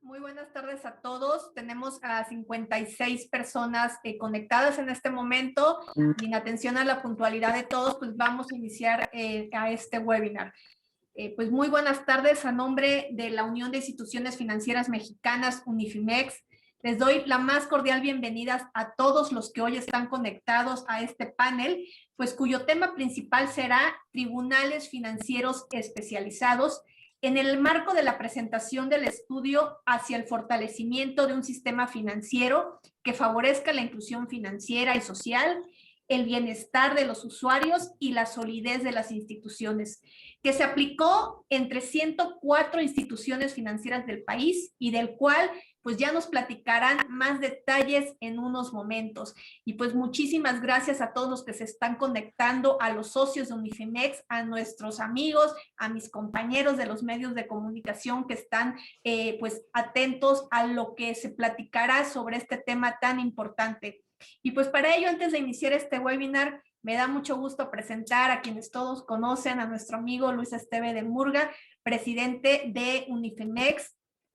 Muy buenas tardes a todos. Tenemos a 56 personas conectadas en este momento y en atención a la puntualidad de todos, pues vamos a iniciar a este webinar. Pues muy buenas tardes a nombre de la Unión de Instituciones Financieras Mexicanas, Unifimex. Les doy la más cordial bienvenida a todos los que hoy están conectados a este panel, pues cuyo tema principal será Tribunales Financieros Especializados, en el marco de la presentación del estudio hacia el fortalecimiento de un sistema financiero que favorezca la inclusión financiera y social, el bienestar de los usuarios y la solidez de las instituciones, que se aplicó entre 104 instituciones financieras del país y del cual pues ya nos platicarán más detalles en unos momentos. Y pues muchísimas gracias a todos los que se están conectando, a los socios de Unifimex, a nuestros amigos, a mis compañeros de los medios de comunicación que están pues atentos a lo que se platicará sobre este tema tan importante. Y pues para ello, antes de iniciar este webinar, me da mucho gusto presentar a quienes todos conocen, a nuestro amigo Luis Esteve de Murga, presidente de Unifimex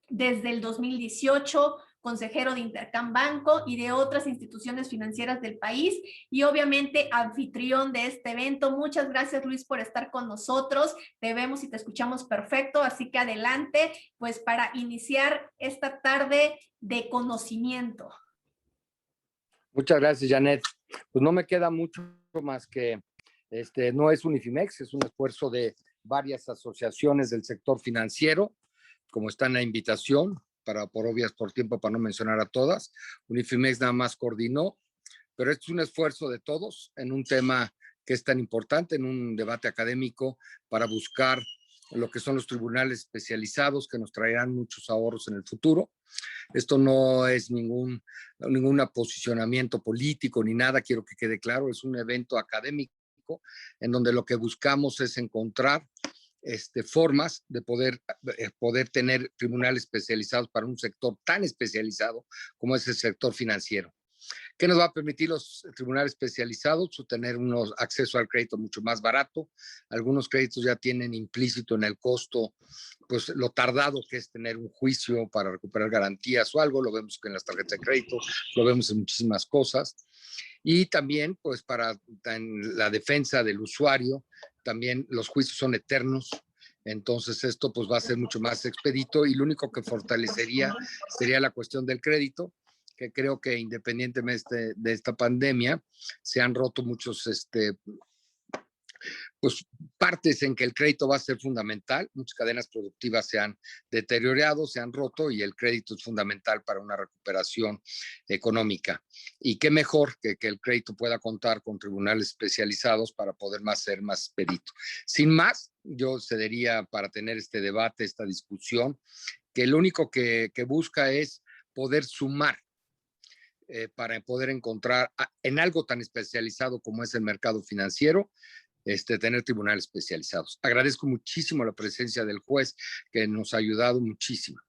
desde el 2018, consejero de Intercam Banco y de otras instituciones financieras del país y obviamente anfitrión de este evento. Muchas gracias, Luis, por estar con nosotros. Te vemos y te escuchamos perfecto, así que adelante, pues para iniciar esta tarde de conocimiento. Muchas gracias, Janet. Pues no me queda mucho más que, no es Unifimex, es un esfuerzo de varias asociaciones del sector financiero, como está en la invitación, por tiempo, para no mencionar a todas. Unifimex nada más coordinó, pero es un esfuerzo de todos en un tema que es tan importante, en un debate académico, para buscar lo que son los tribunales especializados que nos traerán muchos ahorros en el futuro. Esto no es ningún posicionamiento político ni nada, quiero que quede claro, es un evento académico en donde lo que buscamos es encontrar formas de poder tener tribunales especializados para un sector tan especializado como es el sector financiero. ¿Qué nos va a permitir los tribunales especializados? Tener acceso al crédito mucho más barato. Algunos créditos ya tienen implícito en el costo, pues lo tardado que es tener un juicio para recuperar garantías o algo. Lo vemos en las tarjetas de crédito, lo vemos en muchísimas cosas. Y también, pues para la defensa del usuario, también los juicios son eternos. Entonces esto pues va a ser mucho más expedito y lo único que fortalecería sería la cuestión del crédito, que creo que independientemente de esta pandemia, se han roto muchos pues partes en que el crédito va a ser fundamental. Muchas cadenas productivas se han deteriorado, se han roto y el crédito es fundamental para una recuperación económica. Y qué mejor que el crédito pueda contar con tribunales especializados para poder ser más expedito. Sin más, yo cedería para tener este debate, esta discusión, que lo único que busca es poder sumar para poder encontrar en algo tan especializado como es el mercado financiero, tener tribunales especializados. Agradezco muchísimo la presencia del juez, que nos ha ayudado muchísimo.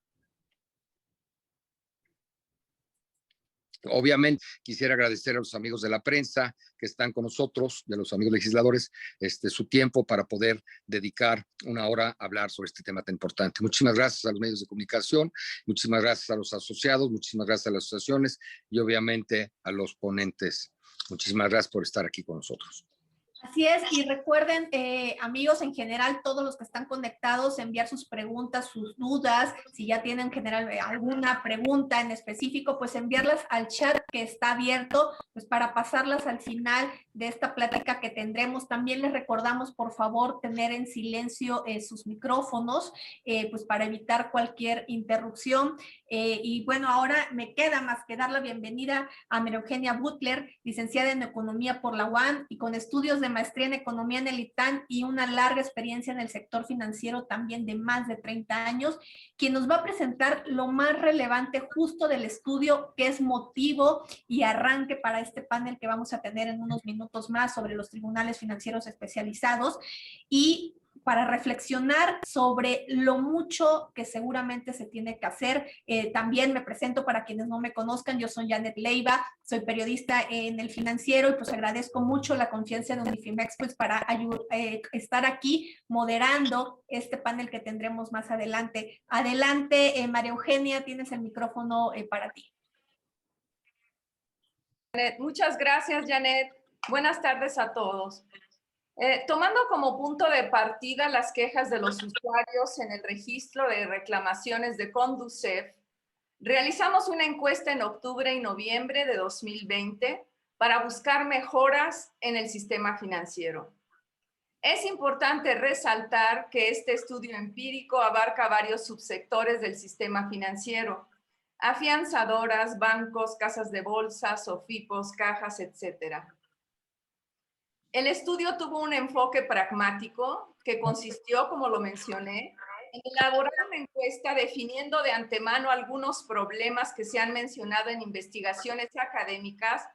Obviamente quisiera agradecer a los amigos de la prensa que están con nosotros, de los amigos legisladores, su tiempo para poder dedicar una hora a hablar sobre este tema tan importante. Muchísimas gracias a los medios de comunicación, muchísimas gracias a los asociados, muchísimas gracias a las asociaciones y obviamente a los ponentes. Muchísimas gracias por estar aquí con nosotros. Así es, y recuerden, amigos, en general, todos los que están conectados, enviar sus preguntas, sus dudas, si ya tienen en general alguna pregunta en específico, pues enviarlas al chat que está abierto, pues para pasarlas al final de esta plática que tendremos. También les recordamos, por favor, tener en silencio sus micrófonos, pues para evitar cualquier interrupción. Y bueno, ahora me queda más que dar la bienvenida a María Eugenia Butler, licenciada en Economía por la UAM y con estudios de maestría en Economía en el ITAM y una larga experiencia en el sector financiero también de más de 30 años, quien nos va a presentar lo más relevante justo del estudio, que es motivo y arranque para este panel que vamos a tener en unos minutos más sobre los tribunales financieros especializados. Y para reflexionar sobre lo mucho que seguramente se tiene que hacer. También me presento para quienes no me conozcan, yo soy Janet Leiva, soy periodista en El Financiero y pues agradezco mucho la confianza de Unifimex pues para estar aquí moderando este panel que tendremos más adelante. Adelante, María Eugenia, tienes el micrófono para ti. Muchas gracias, Janet. Buenas tardes a todos. Tomando como punto de partida las quejas de los usuarios en el registro de reclamaciones de Conducef, realizamos una encuesta en octubre y noviembre de 2020 para buscar mejoras en el sistema financiero. Es importante resaltar que este estudio empírico abarca varios subsectores del sistema financiero: afianzadoras, bancos, casas de bolsa, sofipos, cajas, etc. El estudio tuvo un enfoque pragmático que consistió, como lo mencioné, en elaborar una encuesta definiendo de antemano algunos problemas que se han mencionado en investigaciones académicas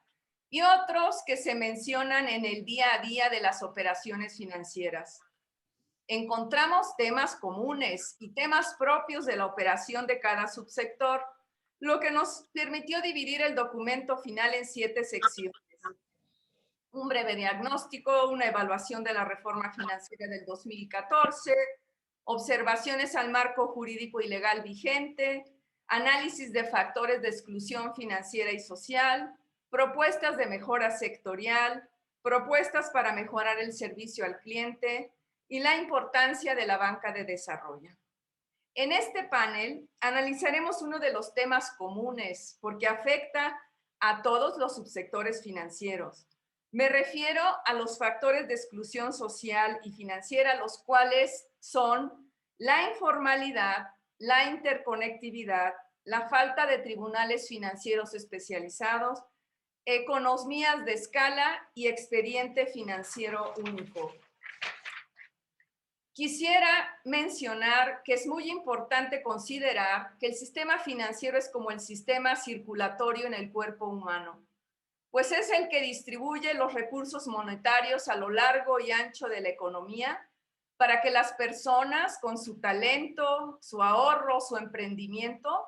y otros que se mencionan en el día a día de las operaciones financieras. Encontramos temas comunes y temas propios de la operación de cada subsector, lo que nos permitió dividir el documento final en 7 secciones. Un breve diagnóstico, una evaluación de la reforma financiera del 2014, observaciones al marco jurídico y legal vigente, análisis de factores de exclusión financiera y social, propuestas de mejora sectorial, propuestas para mejorar el servicio al cliente y la importancia de la banca de desarrollo. En este panel analizaremos uno de los temas comunes porque afecta a todos los subsectores financieros. Me refiero a los factores de exclusión social y financiera, los cuales son la informalidad, la interconectividad, la falta de tribunales financieros especializados, economías de escala y expediente financiero único. Quisiera mencionar que es muy importante considerar que el sistema financiero es como el sistema circulatorio en el cuerpo humano, pues es el que distribuye los recursos monetarios a lo largo y ancho de la economía para que las personas con su talento, su ahorro, su emprendimiento,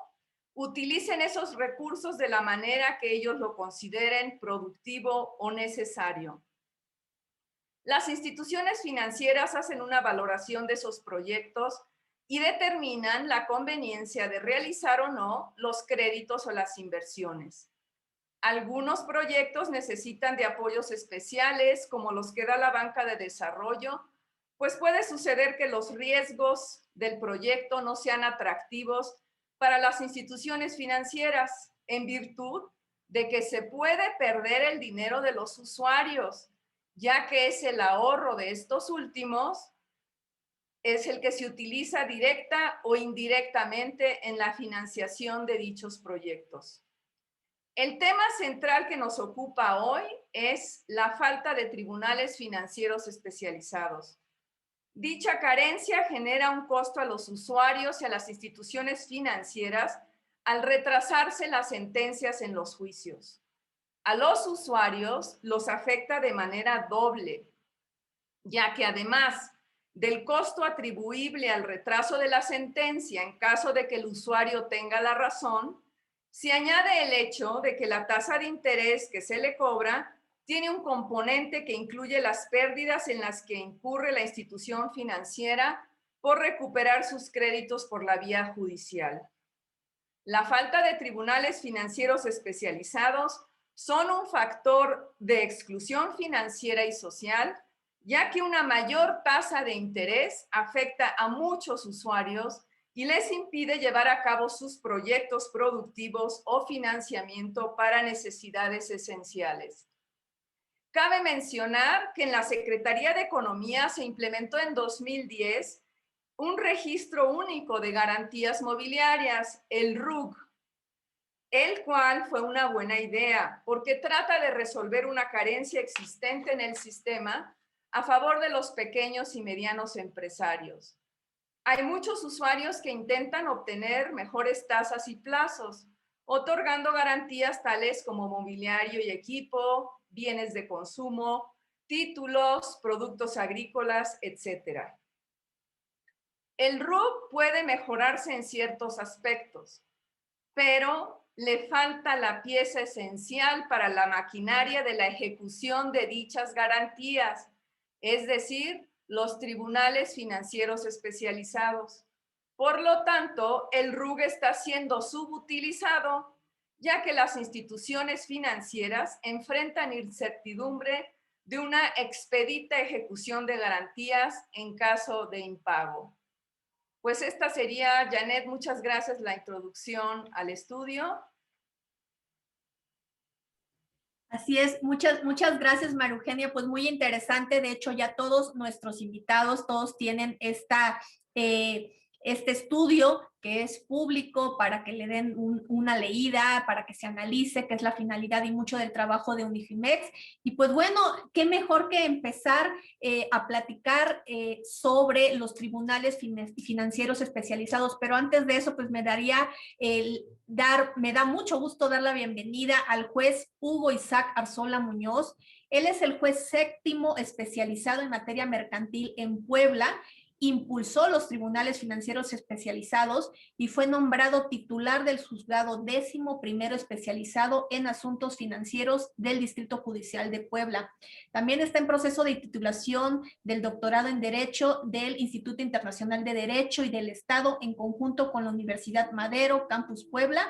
utilicen esos recursos de la manera que ellos lo consideren productivo o necesario. Las instituciones financieras hacen una valoración de esos proyectos y determinan la conveniencia de realizar o no los créditos o las inversiones. Algunos proyectos necesitan de apoyos especiales, como los que da la banca de desarrollo, pues puede suceder que los riesgos del proyecto no sean atractivos para las instituciones financieras, en virtud de que se puede perder el dinero de los usuarios, ya que es el ahorro de estos últimos es el que se utiliza directa o indirectamente en la financiación de dichos proyectos. El tema central que nos ocupa hoy es la falta de tribunales financieros especializados. Dicha carencia genera un costo a los usuarios y a las instituciones financieras al retrasarse las sentencias en los juicios. A los usuarios los afecta de manera doble, ya que además del costo atribuible al retraso de la sentencia en caso de que el usuario tenga la razón, se añade el hecho de que la tasa de interés que se le cobra tiene un componente que incluye las pérdidas en las que incurre la institución financiera por recuperar sus créditos por la vía judicial. La falta de tribunales financieros especializados son un factor de exclusión financiera y social, ya que una mayor tasa de interés afecta a muchos usuarios y les impide llevar a cabo sus proyectos productivos o financiamiento para necesidades esenciales. Cabe mencionar que en la Secretaría de Economía se implementó en 2010 un registro único de garantías mobiliarias, el RUG, el cual fue una buena idea porque trata de resolver una carencia existente en el sistema a favor de los pequeños y medianos empresarios. Hay muchos usuarios que intentan obtener mejores tasas y plazos, otorgando garantías tales como mobiliario y equipo, bienes de consumo, títulos, productos agrícolas, etc. El RUC puede mejorarse en ciertos aspectos, pero le falta la pieza esencial para la maquinaria de la ejecución de dichas garantías, es decir, los tribunales financieros especializados. Por lo tanto, el RUC está siendo subutilizado, ya que las instituciones financieras enfrentan incertidumbre de una expedita ejecución de garantías en caso de impago. Pues esta sería, Janet, muchas gracias, la introducción al estudio. Así es, muchas gracias, María Eugenia, pues muy interesante. De hecho, ya todos nuestros invitados, todos tienen este estudio que es público para que le den una leída, para que se analice, que es la finalidad y mucho del trabajo de Unifimex. Y pues bueno, qué mejor que empezar a platicar sobre los tribunales financieros especializados, pero antes de eso, pues me da mucho gusto dar la bienvenida al juez Hugo Isaac Arzola Muñoz. Él es el juez séptimo especializado en materia mercantil en Puebla, impulsó los tribunales financieros especializados y fue nombrado titular del juzgado 11º especializado en asuntos financieros del Distrito Judicial de Puebla. También está en proceso de titulación del doctorado en Derecho del Instituto Internacional de Derecho y del Estado en conjunto con la Universidad Madero, Campus Puebla,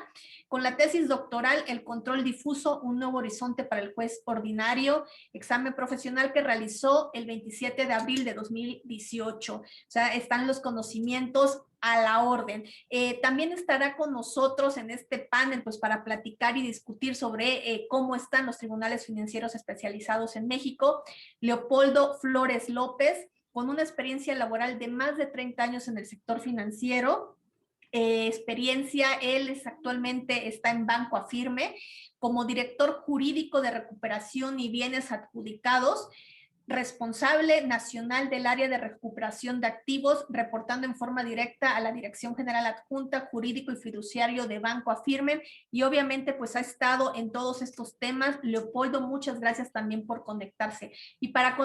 con la tesis doctoral El control difuso, un nuevo horizonte para el juez ordinario, examen profesional que realizó el 27 de abril de 2018. O sea, están los conocimientos a la orden. También estará con nosotros en este panel, pues para platicar y discutir sobre cómo están los tribunales financieros especializados en México, Leopoldo Flores López, con una experiencia laboral de más de 30 años en el sector financiero. Él actualmente está en Banco Afirme como director jurídico de recuperación y bienes adjudicados, responsable nacional del área de recuperación de activos, reportando en forma directa a la Dirección General Adjunta, Jurídico y Fiduciario de Banco Afirme, y obviamente pues ha estado en todos estos temas. Leopoldo, muchas gracias también por conectarse. Y para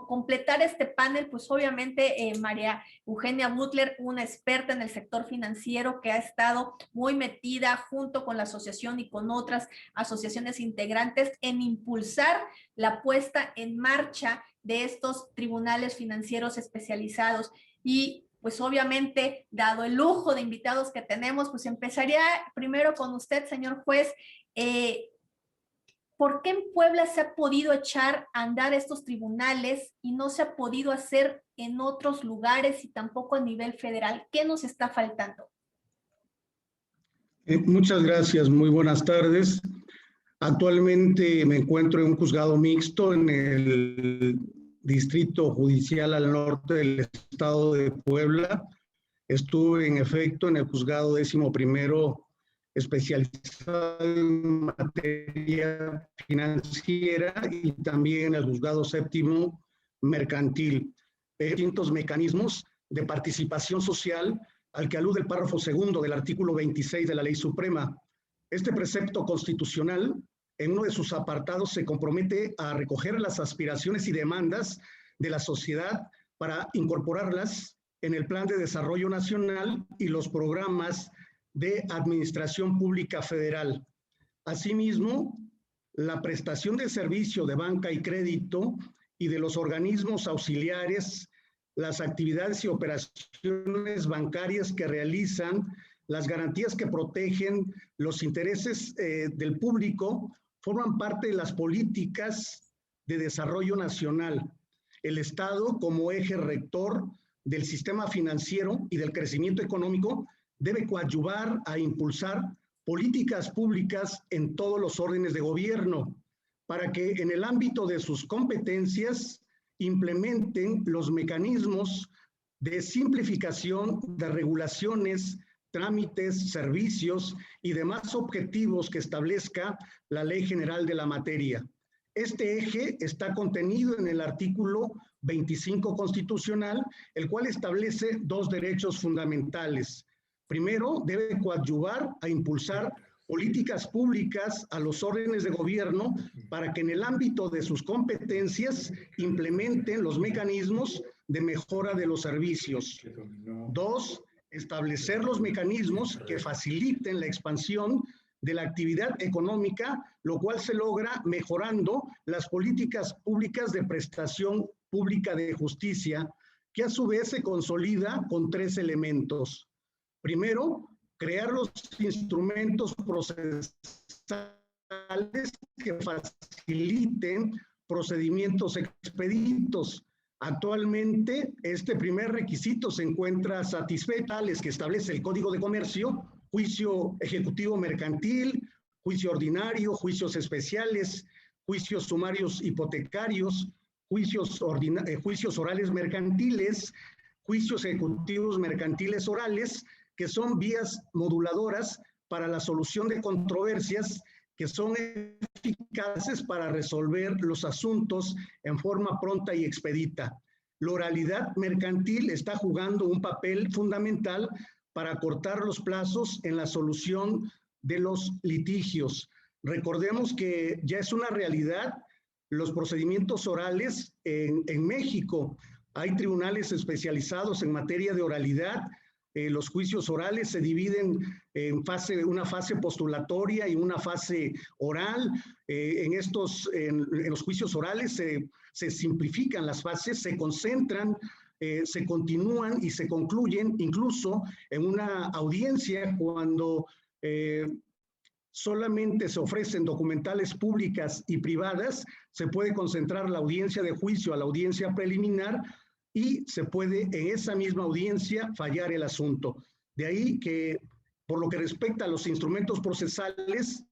completar este panel, pues obviamente María Eugenia Butler, una experta en el sector financiero que ha estado muy metida junto con la asociación y con otras asociaciones integrantes en impulsar la puesta en marcha de estos tribunales financieros especializados. Y pues obviamente, dado el lujo de invitados que tenemos, pues empezaría primero con usted, señor juez. ¿Por qué en Puebla se ha podido echar a andar estos tribunales y no se ha podido hacer en otros lugares y tampoco a nivel federal? ¿Qué nos está faltando? Muchas gracias, muy buenas tardes. Actualmente me encuentro en un juzgado mixto en el Distrito Judicial al norte del estado de Puebla. Estuve en efecto en el juzgado 11º especializado en materia financiera y también en el juzgado 7º mercantil. Distintos mecanismos de participación social al que alude el párrafo 2 del artículo 26 de la Ley Suprema. Este precepto constitucional, en uno de sus apartados, se compromete a recoger las aspiraciones y demandas de la sociedad para incorporarlas en el Plan de Desarrollo Nacional y los programas de Administración Pública Federal. Asimismo, la prestación de servicio de banca y crédito y de los organismos auxiliares, las actividades y operaciones bancarias que realizan, las garantías que protegen los intereses del público, forman parte de las políticas de desarrollo nacional. El Estado, como eje rector del sistema financiero y del crecimiento económico, debe coadyuvar a impulsar políticas públicas en todos los órdenes de gobierno para que en el ámbito de sus competencias implementen los mecanismos de simplificación de regulaciones, trámites, servicios y demás objetivos que establezca la Ley General de la materia. Este eje está contenido en el artículo 25 constitucional, el cual establece dos derechos fundamentales. Primero, debe coadyuvar a impulsar políticas públicas a los órdenes de gobierno para que en el ámbito de sus competencias implementen los mecanismos de mejora de los servicios. 2, establecer los mecanismos que faciliten la expansión de la actividad económica, lo cual se logra mejorando las políticas públicas de prestación pública de justicia, que a su vez se consolida con 3 elementos. Primero, crear los instrumentos procesales que faciliten procedimientos expeditos. Actualmente, este primer requisito se encuentra satisfecho, tales que establece el Código de Comercio: juicio ejecutivo mercantil, juicio ordinario, juicios especiales, juicios sumarios hipotecarios, juicios orales mercantiles, juicios ejecutivos mercantiles orales, que son vías moduladoras para la solución de controversias que son eficaces para resolver los asuntos en forma pronta y expedita. La oralidad mercantil está jugando un papel fundamental para acortar los plazos en la solución de los litigios. Recordemos que ya es una realidad los procedimientos orales en México. Hay tribunales especializados en materia de oralidad. Los juicios orales se dividen en una fase postulatoria y una fase oral. En los juicios orales se simplifican las fases, se concentran, se continúan y se concluyen incluso en una audiencia cuando solamente se ofrecen documentales públicas y privadas. Se puede concentrar la audiencia de juicio a la audiencia preliminar y se puede en esa misma audiencia fallar el asunto. De ahí que, por lo que respecta a los instrumentos procesales,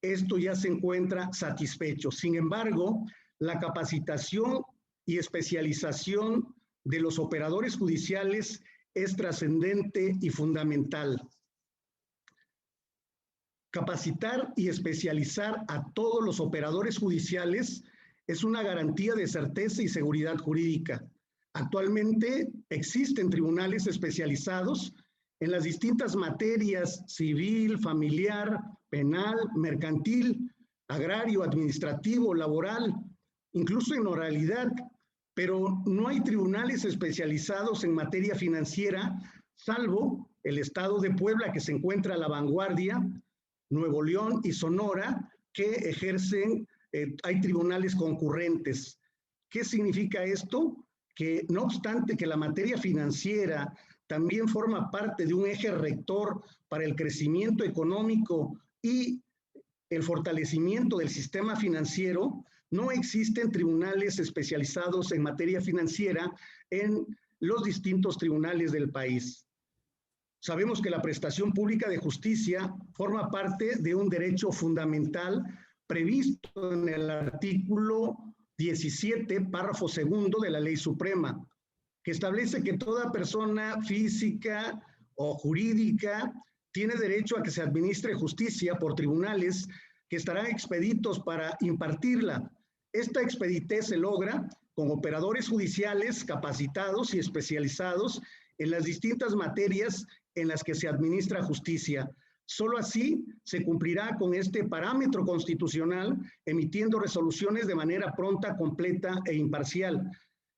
esto ya se encuentra satisfecho. Sin embargo, la capacitación y especialización de los operadores judiciales es trascendente y fundamental. Capacitar y especializar a todos los operadores judiciales es una garantía de certeza y seguridad jurídica. Actualmente existen tribunales especializados en las distintas materias civil, familiar, penal, mercantil, agrario, administrativo, laboral, incluso en oralidad, pero no hay tribunales especializados en materia financiera, salvo el Estado de Puebla, que se encuentra a la vanguardia, Nuevo León y Sonora, que ejercen, hay tribunales concurrentes. ¿Qué significa esto? Que no obstante que la materia financiera también forma parte de un eje rector para el crecimiento económico y el fortalecimiento del sistema financiero, no existen tribunales especializados en materia financiera en los distintos tribunales del país. Sabemos que la prestación pública de justicia forma parte de un derecho fundamental previsto en el artículo 17, párrafo segundo de la Ley Suprema, que establece que toda persona física o jurídica tiene derecho a que se administre justicia por tribunales que estarán expeditos para impartirla. Esta expeditez se logra con operadores judiciales capacitados y especializados en las distintas materias en las que se administra justicia. Solo así se cumplirá con este parámetro constitucional, emitiendo resoluciones de manera pronta, completa e imparcial.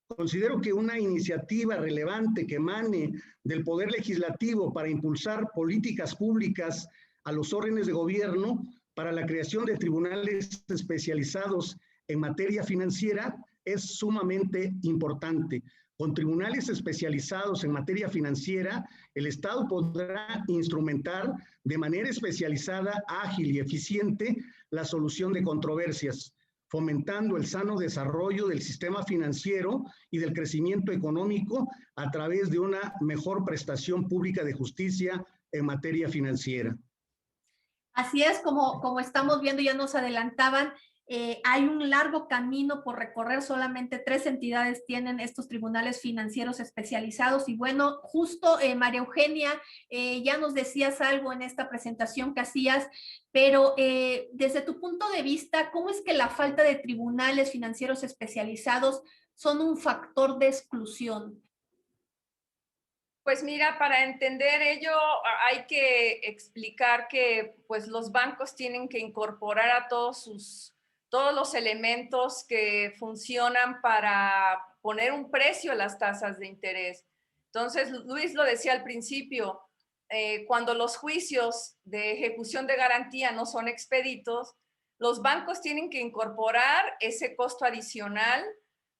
Considero que una iniciativa relevante que emane del Poder Legislativo para impulsar políticas públicas a los órdenes de gobierno para la creación de tribunales especializados en materia financiera es sumamente importante. Con tribunales especializados en materia financiera, el Estado podrá instrumentar de manera especializada, ágil y eficiente la solución de controversias, fomentando el sano desarrollo del sistema financiero y del crecimiento económico a través de una mejor prestación pública de justicia en materia financiera. Así es, como estamos viendo, ya nos adelantaban, hay un largo camino por recorrer. Solamente 3 entidades tienen estos tribunales financieros especializados. Y bueno, justo María Eugenia, ya nos decías algo en esta presentación que hacías, pero desde tu punto de vista, ¿cómo es que la falta de tribunales financieros especializados son un factor de exclusión? Pues mira, para entender ello hay que explicar que pues los bancos tienen que incorporar a todos sus todos los elementos que funcionan para poner un precio a las tasas de interés. Entonces, Luis lo decía al principio, cuando los juicios de ejecución de garantía no son expeditos, los bancos tienen que incorporar ese costo adicional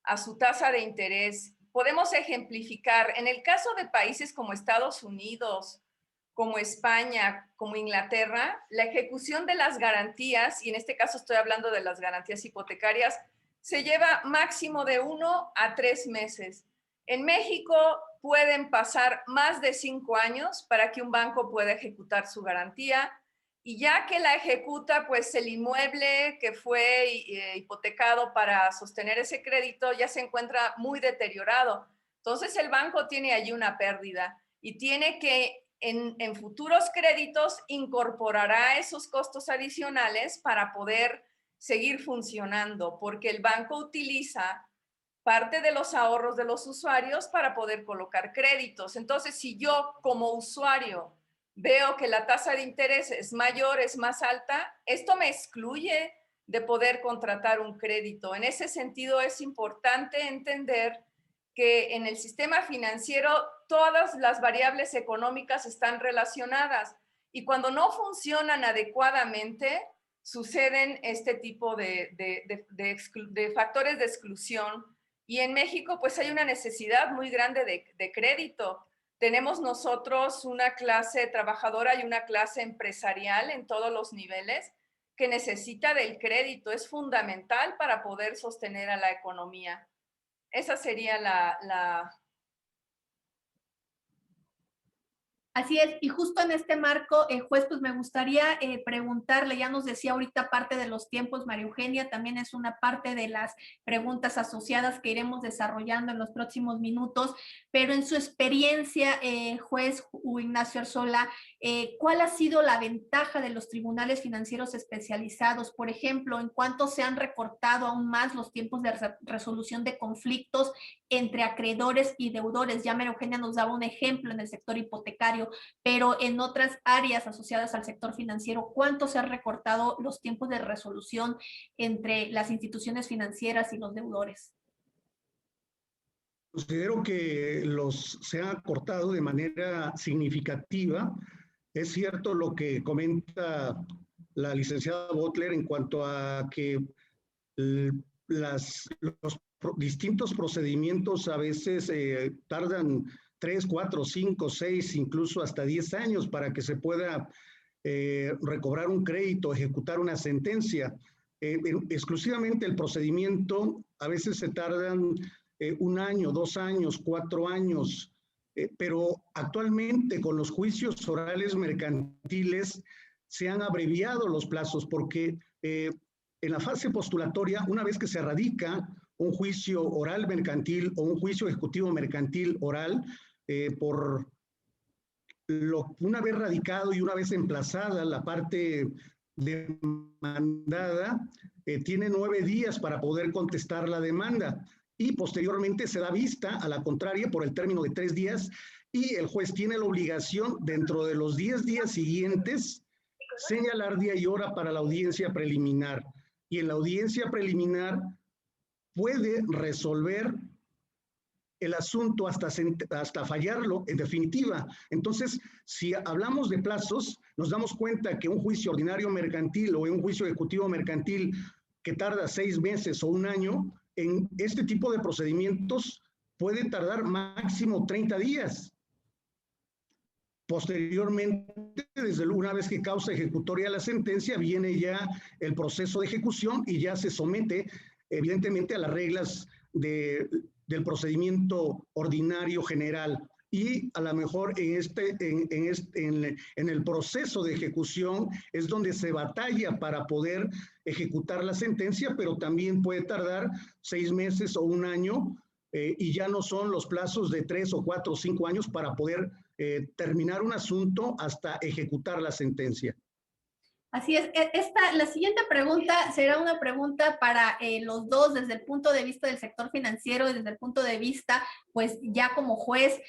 a su tasa de interés. Podemos ejemplificar, en el caso de países como Estados Unidos, como España, como Inglaterra, la ejecución de las garantías, y en este caso estoy hablando de las garantías hipotecarias, se lleva máximo de 1 a 3 meses. En México pueden pasar más de 5 años para que un banco pueda ejecutar su garantía, y ya que la ejecuta, pues el inmueble que fue hipotecado para sostener ese crédito ya se encuentra muy deteriorado. Entonces el banco tiene allí una pérdida y tiene que en futuros créditos incorporará esos costos adicionales para poder seguir funcionando, porque el banco utiliza parte de los ahorros de los usuarios para poder colocar créditos. Entonces, si yo como usuario veo que la tasa de interés es mayor, es más alta, esto me excluye de poder contratar un crédito. En ese sentido, es importante entender que en el sistema financiero todas las variables económicas están relacionadas y cuando no funcionan adecuadamente, suceden este tipo de factores de exclusión. Y en México, pues hay una necesidad muy grande de crédito. Tenemos nosotros una clase trabajadora y una clase empresarial en todos los niveles que necesita del crédito. Es fundamental para poder sostener a la economía. Esa sería la... Así es, y justo en este marco, juez, pues me gustaría preguntarle, ya nos decía ahorita parte de los tiempos, María Eugenia, también es una parte de las preguntas asociadas que iremos desarrollando en los próximos minutos, pero en su experiencia, juez Ignacio Arzola, ¿cuál ha sido la ventaja de los tribunales financieros especializados? Por ejemplo, ¿en cuánto se han recortado aún más los tiempos de resolución de conflictos entre acreedores y deudores? Ya María Eugenia nos daba un ejemplo en el sector hipotecario, pero en otras áreas asociadas al sector financiero, ¿cuánto se han recortado los tiempos de resolución entre las instituciones financieras y los deudores? Considero que se ha acortado de manera significativa. Es cierto lo que comenta la licenciada Butler en cuanto a que los distintos procedimientos a veces tardan 3, 4, 5, 6, incluso hasta 10 años para que se pueda recobrar un crédito, ejecutar una sentencia. Exclusivamente el procedimiento a veces se tardan 1 año, 2 años, 4 años, pero actualmente con los juicios orales mercantiles se han abreviado los plazos porque en la fase postulatoria, una vez que se radica un juicio oral mercantil o un juicio ejecutivo mercantil oral, una vez radicado y una vez emplazada la parte demandada, tiene 9 días para poder contestar la demanda y posteriormente se da vista a la contraria por el término de 3 días y el juez tiene la obligación dentro de los 10 días siguientes señalar día y hora para la audiencia preliminar. Y en la audiencia preliminar puede resolver el asunto hasta fallarlo en definitiva. Entonces, si hablamos de plazos, nos damos cuenta que un juicio ordinario mercantil o un juicio ejecutivo mercantil que tarda 6 meses o 1 año, en este tipo de procedimientos puede tardar máximo 30 días. Posteriormente, desde una vez que causa ejecutoria la sentencia, viene ya el proceso de ejecución y ya se somete, evidentemente, a las reglas del procedimiento ordinario general. Y a lo mejor en el proceso de ejecución es donde se batalla para poder ejecutar la sentencia, pero también puede tardar 6 meses o 1 año, y ya no son los plazos de 3 o 4 o 5 años para poder terminar un asunto hasta ejecutar la sentencia. Así es. La siguiente pregunta será una pregunta para los dos desde el punto de vista del sector financiero y desde el punto de vista, pues ya como juez.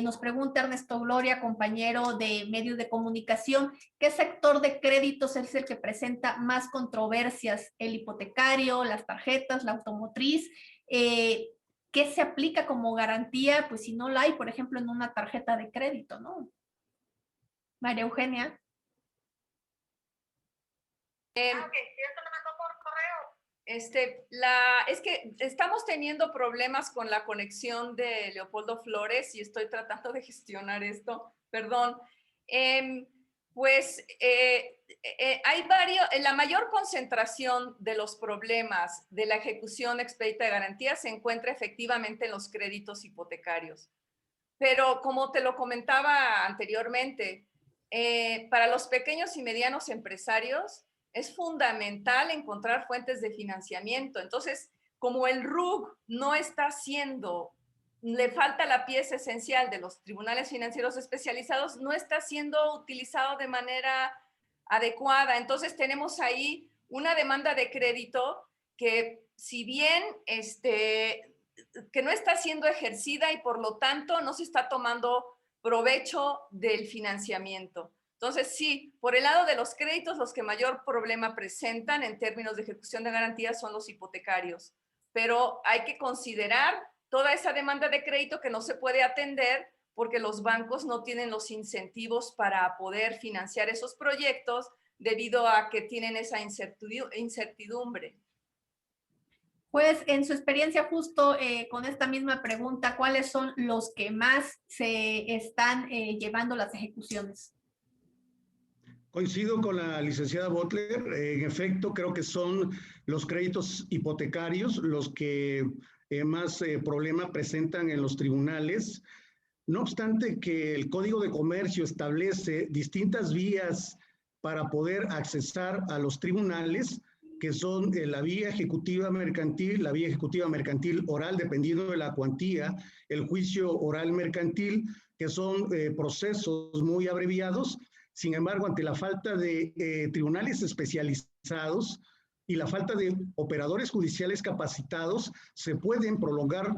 Nos pregunta Ernesto Gloria, compañero de medios de comunicación, ¿qué sector de créditos es el que presenta más controversias? ¿El hipotecario, las tarjetas, la automotriz? ¿Qué se aplica como garantía? Pues si no la hay, por ejemplo, en una tarjeta de crédito, ¿no? María Eugenia. Es que estamos teniendo problemas con la conexión de Leopoldo Flores y estoy tratando de gestionar esto, perdón. Hay la mayor concentración de los problemas de la ejecución expedita de garantía se encuentra efectivamente en los créditos hipotecarios. Pero como te lo comentaba anteriormente, para los pequeños y medianos empresarios, es fundamental encontrar fuentes de financiamiento. Entonces, como el RUG no está haciendo, le falta la pieza esencial de los tribunales financieros especializados, no está siendo utilizado de manera adecuada. Entonces, tenemos ahí una demanda de crédito que, si bien que no está siendo ejercida y por lo tanto no se está tomando provecho del financiamiento. Entonces, sí, por el lado de los créditos, los que mayor problema presentan en términos de ejecución de garantías son los hipotecarios, pero hay que considerar toda esa demanda de crédito que no se puede atender porque los bancos no tienen los incentivos para poder financiar esos proyectos debido a que tienen esa incertidumbre. Pues en su experiencia justo con esta misma pregunta, ¿cuáles son los que más se están llevando las ejecuciones? Coincido con la licenciada Butler. En efecto, creo que son los créditos hipotecarios los que más problema presentan en los tribunales. No obstante que el Código de Comercio establece distintas vías para poder accesar a los tribunales, que son la vía ejecutiva mercantil oral, dependiendo de la cuantía, el juicio oral mercantil, que son procesos muy abreviados. Sin embargo, ante la falta de tribunales especializados y la falta de operadores judiciales capacitados, se pueden prolongar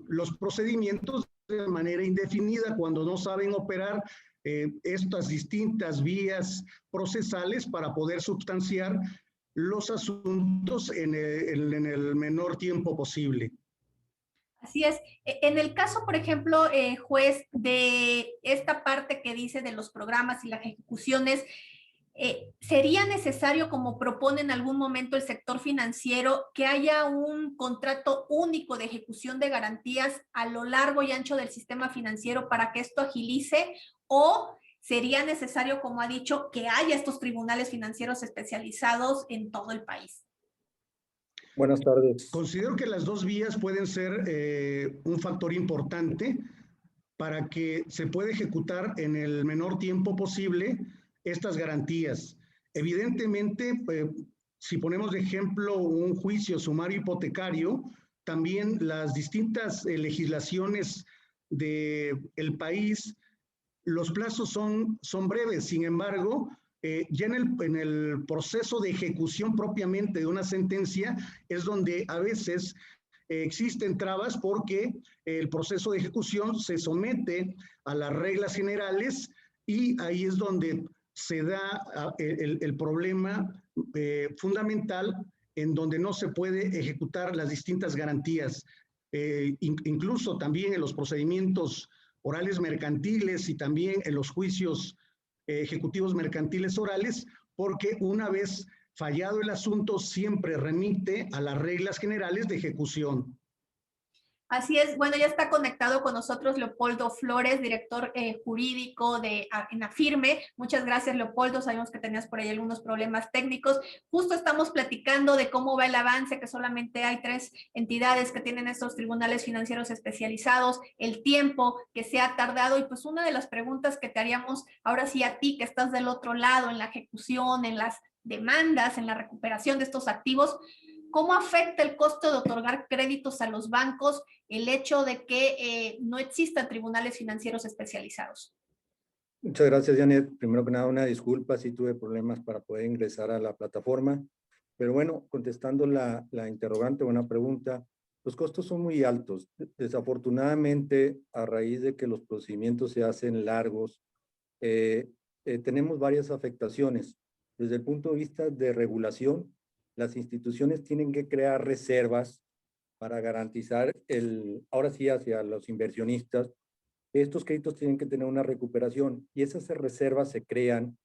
los procedimientos de manera indefinida cuando no saben operar estas distintas vías procesales para poder substanciar los asuntos en el menor tiempo posible. Así es. En el caso, por ejemplo, juez, de esta parte que dice de los programas y las ejecuciones, ¿sería necesario, como propone en algún momento el sector financiero, que haya un contrato único de ejecución de garantías a lo largo y ancho del sistema financiero para que esto agilice? ¿O sería necesario, como ha dicho, que haya estos tribunales financieros especializados en todo el país? Buenas tardes. Considero que las dos vías pueden ser un factor importante para que se pueda ejecutar en el menor tiempo posible estas garantías. Evidentemente, si ponemos de ejemplo un juicio sumario hipotecario, también las distintas legislaciones del país, los plazos son breves. Sin embargo, ya en el proceso de ejecución propiamente de una sentencia es donde a veces existen trabas porque el proceso de ejecución se somete a las reglas generales y ahí es donde se da el problema fundamental en donde no se puede ejecutar las distintas garantías. Incluso también en los procedimientos orales mercantiles y también en los juicios ejecutivos mercantiles orales, porque una vez fallado el asunto siempre remite a las reglas generales de ejecución. Así es. Bueno, ya está conectado con nosotros Leopoldo Flores, director jurídico en AFIRME. Muchas gracias, Leopoldo. Sabemos que tenías por ahí algunos problemas técnicos. Justo estamos platicando de cómo va el avance, que solamente hay 3 entidades que tienen estos tribunales financieros especializados, el tiempo que se ha tardado. Y pues una de las preguntas que te haríamos ahora sí a ti, que estás del otro lado en la ejecución, en las demandas, en la recuperación de estos activos, ¿cómo afecta el costo de otorgar créditos a los bancos el hecho de que no existan tribunales financieros especializados? Muchas gracias, Janet. Primero que nada, una disculpa si tuve problemas para poder ingresar a la plataforma. Pero bueno, contestando la interrogante, buena pregunta, los costos son muy altos. Desafortunadamente, a raíz de que los procedimientos se hacen largos, tenemos varias afectaciones. Desde el punto de vista de regulación, las instituciones tienen que crear reservas para garantizar ahora sí hacia los inversionistas, estos créditos tienen que tener una recuperación y esas reservas se crean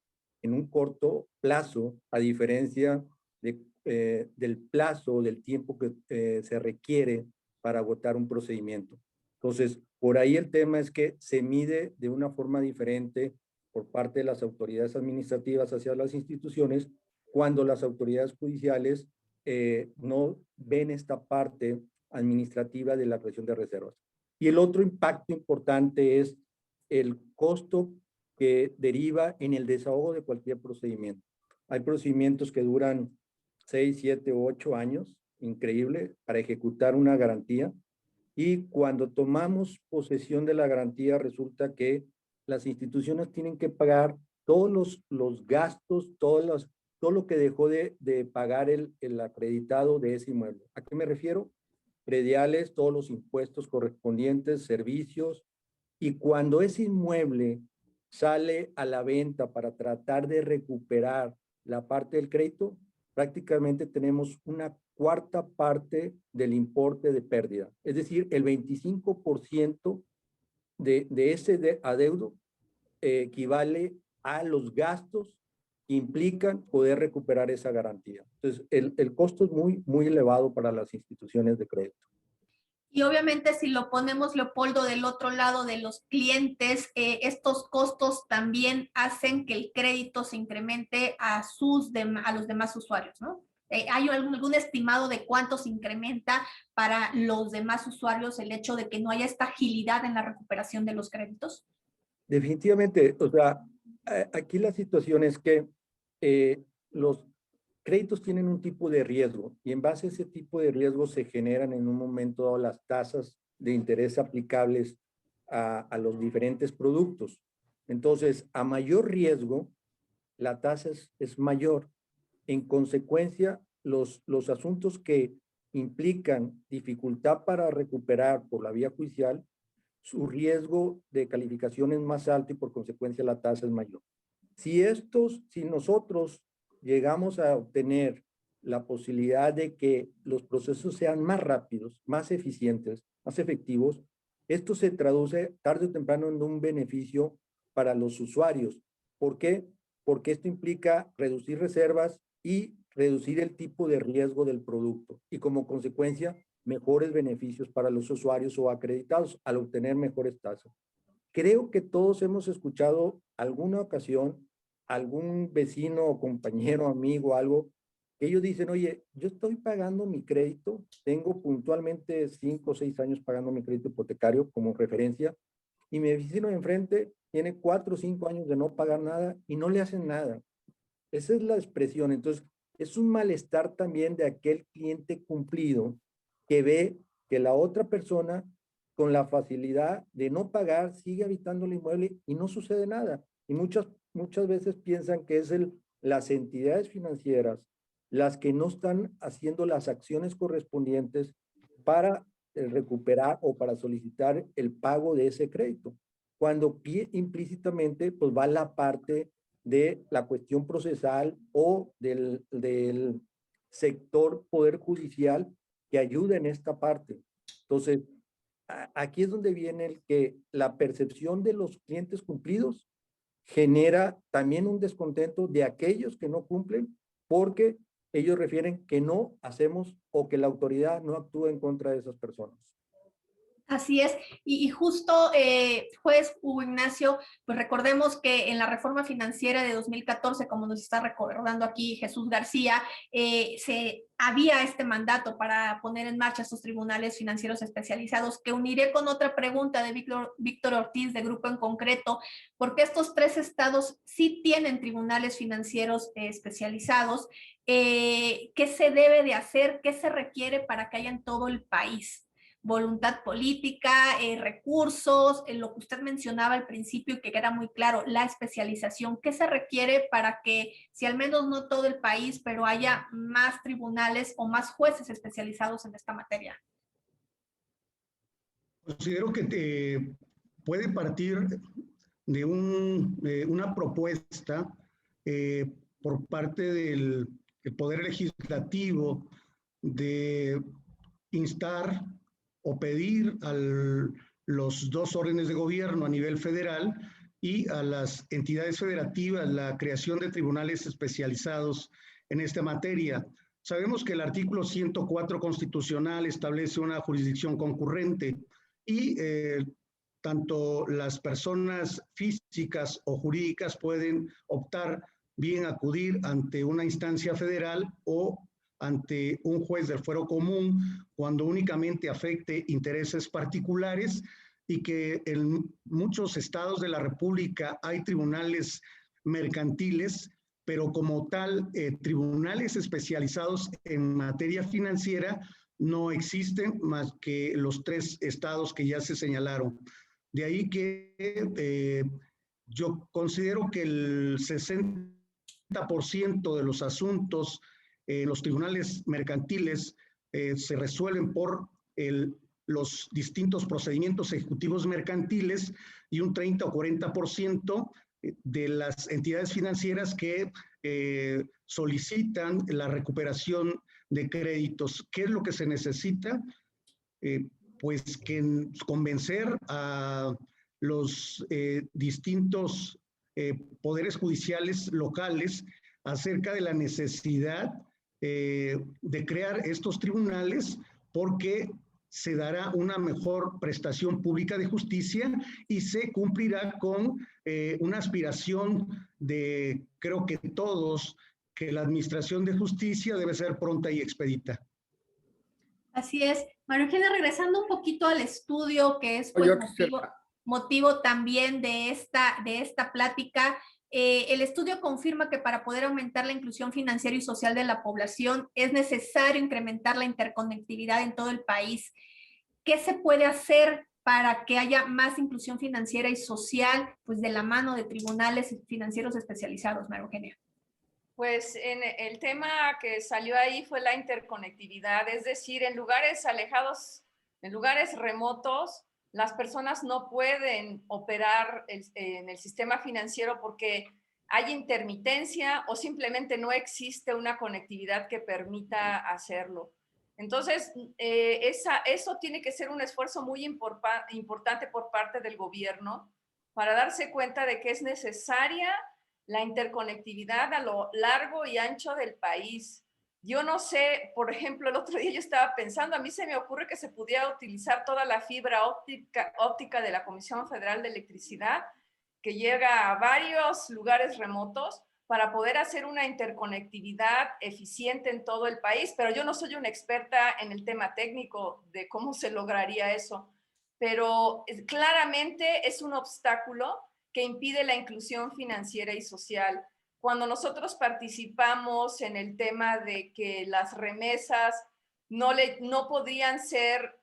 en un corto plazo, a diferencia del plazo, del tiempo que se requiere para agotar un procedimiento. Entonces, por ahí el tema es que se mide de una forma diferente por parte de las autoridades administrativas hacia las instituciones cuando las autoridades judiciales no ven esta parte administrativa de la creación de reservas. Y el otro impacto importante es el costo que deriva en el desahogo de cualquier procedimiento. Hay procedimientos que duran 6, 7 o 8 años, increíble, para ejecutar una garantía. Y cuando tomamos posesión de la garantía, resulta que las instituciones tienen que pagar todos los gastos, todo lo que dejó de pagar el acreditado de ese inmueble. ¿A qué me refiero? Prediales, todos los impuestos correspondientes, servicios, y cuando ese inmueble sale a la venta para tratar de recuperar la parte del crédito, prácticamente tenemos una cuarta parte del importe de pérdida. Es decir, el 25% de ese adeudo equivale a los gastos que implican poder recuperar esa garantía. Entonces, el costo es muy elevado para las instituciones de crédito. Y obviamente si lo ponemos, Leopoldo, del otro lado de los clientes, estos costos también hacen que el crédito se incremente a los demás usuarios, ¿no? ¿Hay algún estimado de cuánto se incrementa para los demás usuarios el hecho de que no haya esta agilidad en la recuperación de los créditos? Definitivamente, o sea, aquí la situación es que los créditos tienen un tipo de riesgo y en base a ese tipo de riesgo se generan en un momento dado las tasas de interés aplicables a los diferentes productos. Entonces, a mayor riesgo, la tasa es mayor. En consecuencia, los asuntos que implican dificultad para recuperar por la vía judicial, su riesgo de calificación es más alto y por consecuencia la tasa es mayor. Si nosotros llegamos a obtener la posibilidad de que los procesos sean más rápidos, más eficientes, más efectivos, esto se traduce tarde o temprano en un beneficio para los usuarios. ¿Por qué? Porque esto implica reducir reservas y reducir el tipo de riesgo del producto y como consecuencia mejores beneficios para los usuarios o acreditados al obtener mejores tasas. Creo que todos hemos escuchado alguna ocasión algún vecino o compañero, amigo, algo, que ellos dicen, oye, yo estoy pagando mi crédito, tengo puntualmente 5 o 6 años pagando mi crédito hipotecario como referencia, y mi vecino de enfrente tiene 4 o 5 años de no pagar nada y no le hacen nada. Esa es la expresión. Entonces, es un malestar también de aquel cliente cumplido que ve que la otra persona con la facilidad de no pagar sigue habitando el inmueble y no sucede nada. Y muchas veces piensan que es las entidades financieras las que no están haciendo las acciones correspondientes para recuperar o para solicitar el pago de ese crédito. Cuando implícitamente pues va la parte de la cuestión procesal o del sector poder judicial que ayuda en esta parte. Entonces, aquí es donde viene el que la percepción de los clientes cumplidos genera también un descontento de aquellos que no cumplen porque ellos refieren que no hacemos o que la autoridad no actúa en contra de esas personas. Así es, y justo, juez Hugo Ignacio, pues recordemos que en la reforma financiera de 2014, como nos está recordando aquí Jesús García, había este mandato para poner en marcha estos tribunales financieros especializados, que uniré con otra pregunta de Víctor Ortiz, de Grupo en Concreto, porque estos 3 estados sí tienen tribunales financieros especializados. ¿Qué se debe de hacer? ¿Qué se requiere para que haya en todo el país? voluntad política, recursos, lo que usted mencionaba al principio y que queda muy claro, la especialización. ¿Qué se requiere para que, si al menos no todo el país, pero haya más tribunales o más jueces especializados en esta materia? Considero que puede partir de una propuesta por parte del Poder Legislativo de instar o pedir a los dos órdenes de gobierno a nivel federal y a las entidades federativas la creación de tribunales especializados en esta materia. Sabemos que el artículo 104 constitucional establece una jurisdicción concurrente y tanto las personas físicas o jurídicas pueden optar bien acudir ante una instancia federal o ante un juez del fuero común cuando únicamente afecte intereses particulares y que en muchos estados de la República hay tribunales mercantiles, pero como tal, tribunales especializados en materia financiera no existen más que los 3 estados que ya se señalaron. De ahí que yo considero que el 60% de los asuntos en los tribunales mercantiles se resuelven por los distintos procedimientos ejecutivos mercantiles y un 30 o 40% de las entidades financieras que solicitan la recuperación de créditos. ¿Qué es lo que se necesita? Pues que convencer a los distintos poderes judiciales locales acerca de la necesidad de crear estos tribunales porque se dará una mejor prestación pública de justicia y se cumplirá con una aspiración de, creo que todos, que la administración de justicia debe ser pronta y expedita. Así es. María Eugenia, regresando un poquito al estudio, que es pues, motivo también de esta plática, el estudio confirma que para poder aumentar la inclusión financiera y social de la población es necesario incrementar la interconectividad en todo el país. ¿Qué se puede hacer para que haya más inclusión financiera y social, pues de la mano de tribunales financieros especializados, María Eugenia? Pues el tema que salió ahí fue la interconectividad, es decir, en lugares alejados, en lugares remotos, las personas no pueden operar en el sistema financiero porque hay intermitencia o simplemente no existe una conectividad que permita hacerlo. Entonces, eso tiene que ser un esfuerzo muy importante por parte del gobierno para darse cuenta de que es necesaria la interconectividad a lo largo y ancho del país. Yo no sé, por ejemplo, el otro día yo estaba pensando, a mí se me ocurre que se pudiera utilizar toda la fibra óptica de la Comisión Federal de Electricidad, que llega a varios lugares remotos, para poder hacer una interconectividad eficiente en todo el país, pero yo no soy una experta en el tema técnico de cómo se lograría eso, pero claramente es un obstáculo que impide la inclusión financiera y social. Cuando nosotros participamos en el tema de que las remesas no podían ser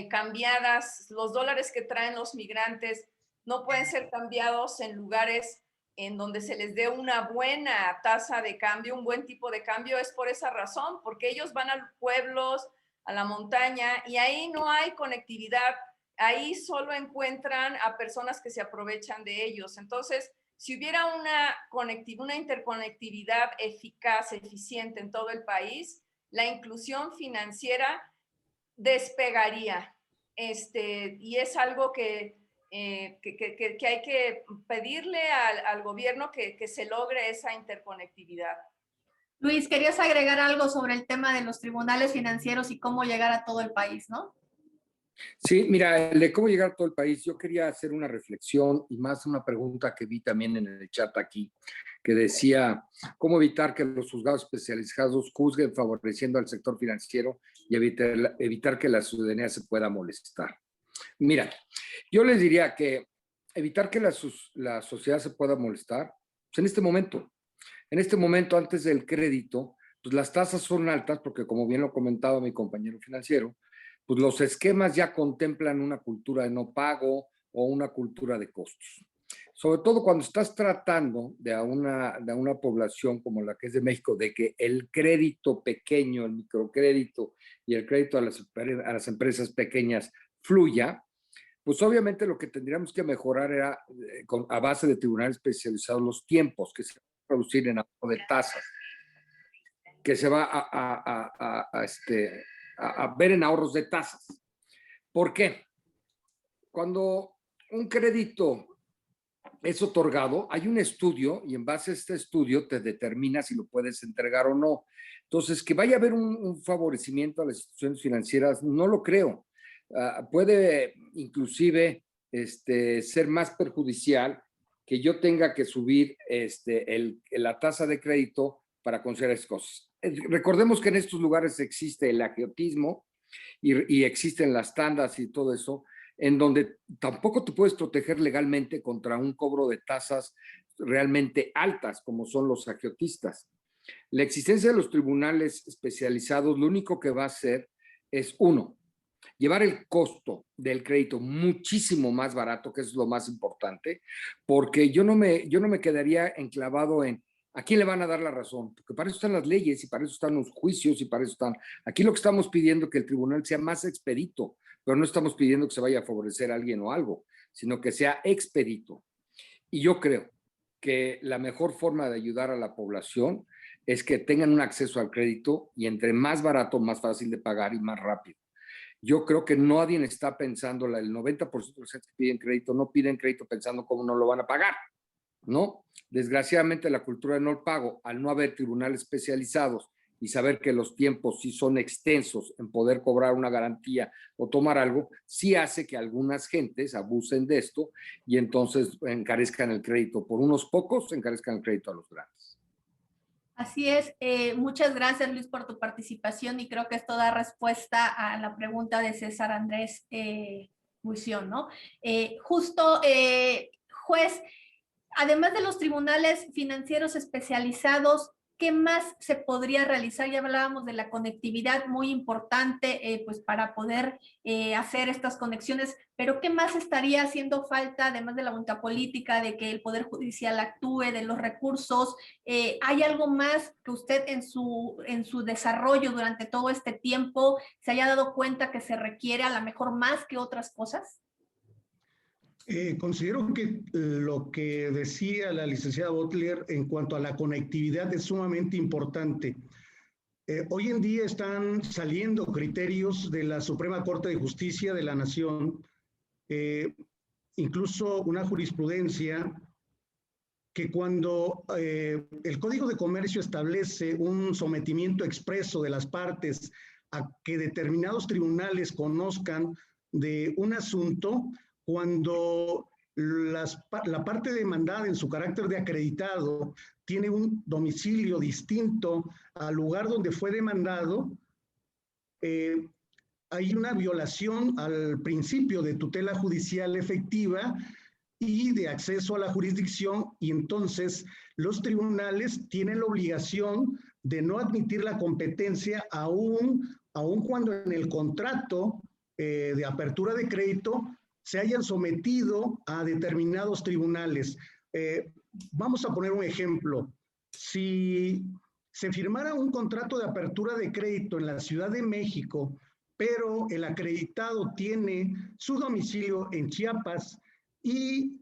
cambiadas, los dólares que traen los migrantes no pueden ser cambiados en lugares en donde se les dé una buena tasa de cambio, un buen tipo de cambio, es por esa razón, porque ellos van a pueblos, a la montaña, y ahí no hay conectividad. Ahí solo encuentran a personas que se aprovechan de ellos. Entonces, si hubiera una interconectividad eficaz, eficiente en todo el país, la inclusión financiera despegaría. Y es algo que hay que pedirle al gobierno que se logre esa interconectividad. Luis, querías agregar algo sobre el tema de los tribunales financieros y cómo llegar a todo el país, ¿no? Sí, mira, de cómo llegar a todo el país, yo quería hacer una reflexión y más una pregunta que vi también en el chat aquí, que decía, ¿cómo evitar que los juzgados especializados juzguen favoreciendo al sector financiero y evitar que la ciudadanía se pueda molestar? Mira, yo les diría que evitar que la sociedad se pueda molestar, pues en este momento antes del crédito, pues las tasas son altas porque como bien lo comentaba mi compañero financiero, pues los esquemas ya contemplan una cultura de no pago o una cultura de costos. Sobre todo cuando estás tratando de una población como la que es de México, de que el crédito pequeño, el microcrédito y el crédito a las empresas pequeñas fluya, pues obviamente lo que tendríamos que mejorar era, a base de tribunales especializados, los tiempos que se van a producir en ahorro de tasas, que se va a ver en ahorros de tasas. ¿Por qué? Cuando un crédito es otorgado, hay un estudio y en base a este estudio te determina si lo puedes entregar o no. Entonces, que vaya a haber un favorecimiento a las instituciones financieras, no lo creo. Puede inclusive ser más perjudicial que yo tenga que subir la tasa de crédito para considerar esas cosas. Recordemos que en estos lugares existe el agiotismo y existen las tandas y todo eso, en donde tampoco te puedes proteger legalmente contra un cobro de tasas realmente altas, como son los agiotistas. La existencia de los tribunales especializados lo único que va a hacer es, uno, llevar el costo del crédito muchísimo más barato, que es lo más importante, porque yo no me quedaría enclavado en ¿a quién le van a dar la razón? Porque para eso están las leyes y para eso están los juicios y para eso están... Aquí lo que estamos pidiendo es que el tribunal sea más expedito, pero no estamos pidiendo que se vaya a favorecer a alguien o algo, sino que sea expedito. Y yo creo que la mejor forma de ayudar a la población es que tengan un acceso al crédito y entre más barato, más fácil de pagar y más rápido. Yo creo que nadie está pensando, el 90% de los que piden crédito no piden crédito pensando cómo no lo van a pagar, ¿no? Desgraciadamente la cultura de no pago, al no haber tribunales especializados y saber que los tiempos sí son extensos en poder cobrar una garantía o tomar algo, sí hace que algunas gentes abusen de esto y entonces encarezcan el crédito. Por unos pocos encarezcan el crédito a los grandes. Así es. Muchas gracias, Luis, por tu participación y creo que esto da respuesta a la pregunta de César Andrés Buición, ¿no? Juez, además de los tribunales financieros especializados, ¿qué más se podría realizar? Ya hablábamos de la conectividad, muy importante pues para poder hacer estas conexiones, pero ¿qué más estaría haciendo falta, además de la voluntad política, de que el Poder Judicial actúe, de los recursos? ¿Hay algo más que usted en su desarrollo durante todo este tiempo se haya dado cuenta que se requiere a lo mejor más que otras cosas? Considero que lo que decía la licenciada Butler en cuanto a la conectividad es sumamente importante. Hoy en día están saliendo criterios de la Suprema Corte de Justicia de la Nación, incluso una jurisprudencia que cuando el Código de Comercio establece un sometimiento expreso de las partes a que determinados tribunales conozcan de un asunto, cuando la parte demandada en su carácter de acreditado tiene un domicilio distinto al lugar donde fue demandado, hay una violación al principio de tutela judicial efectiva y de acceso a la jurisdicción, y entonces los tribunales tienen la obligación de no admitir la competencia aun cuando en el contrato de apertura de crédito se hayan sometido a determinados tribunales. Vamos a poner un ejemplo. Si se firmara un contrato de apertura de crédito en la Ciudad de México, pero el acreditado tiene su domicilio en Chiapas y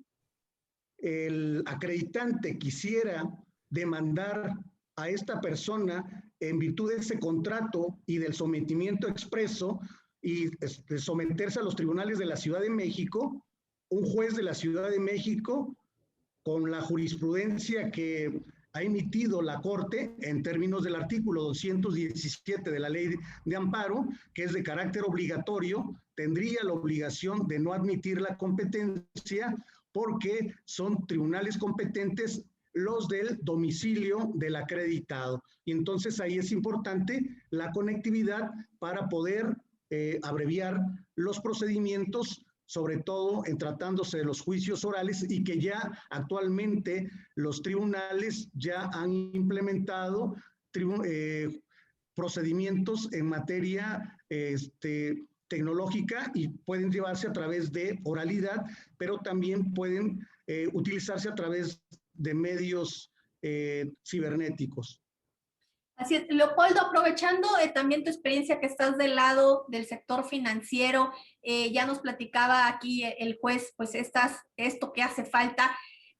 el acreditante quisiera demandar a esta persona en virtud de ese contrato y del sometimiento expreso, y someterse a los tribunales de la Ciudad de México, un juez de la Ciudad de México, con la jurisprudencia que ha emitido la Corte en términos del artículo 217 de la Ley de Amparo, que es de carácter obligatorio, tendría la obligación de no admitir la competencia porque son tribunales competentes los del domicilio del acreditado. Y entonces ahí es importante la conectividad para poder abreviar los procedimientos, sobre todo en tratándose de los juicios orales, y que ya actualmente los tribunales ya han implementado procedimientos en materia tecnológica y pueden llevarse a través de oralidad, pero también pueden utilizarse a través de medios cibernéticos. Así es. Leopoldo, aprovechando también tu experiencia que estás del lado del sector financiero, ya nos platicaba aquí el juez, pues esto que hace falta,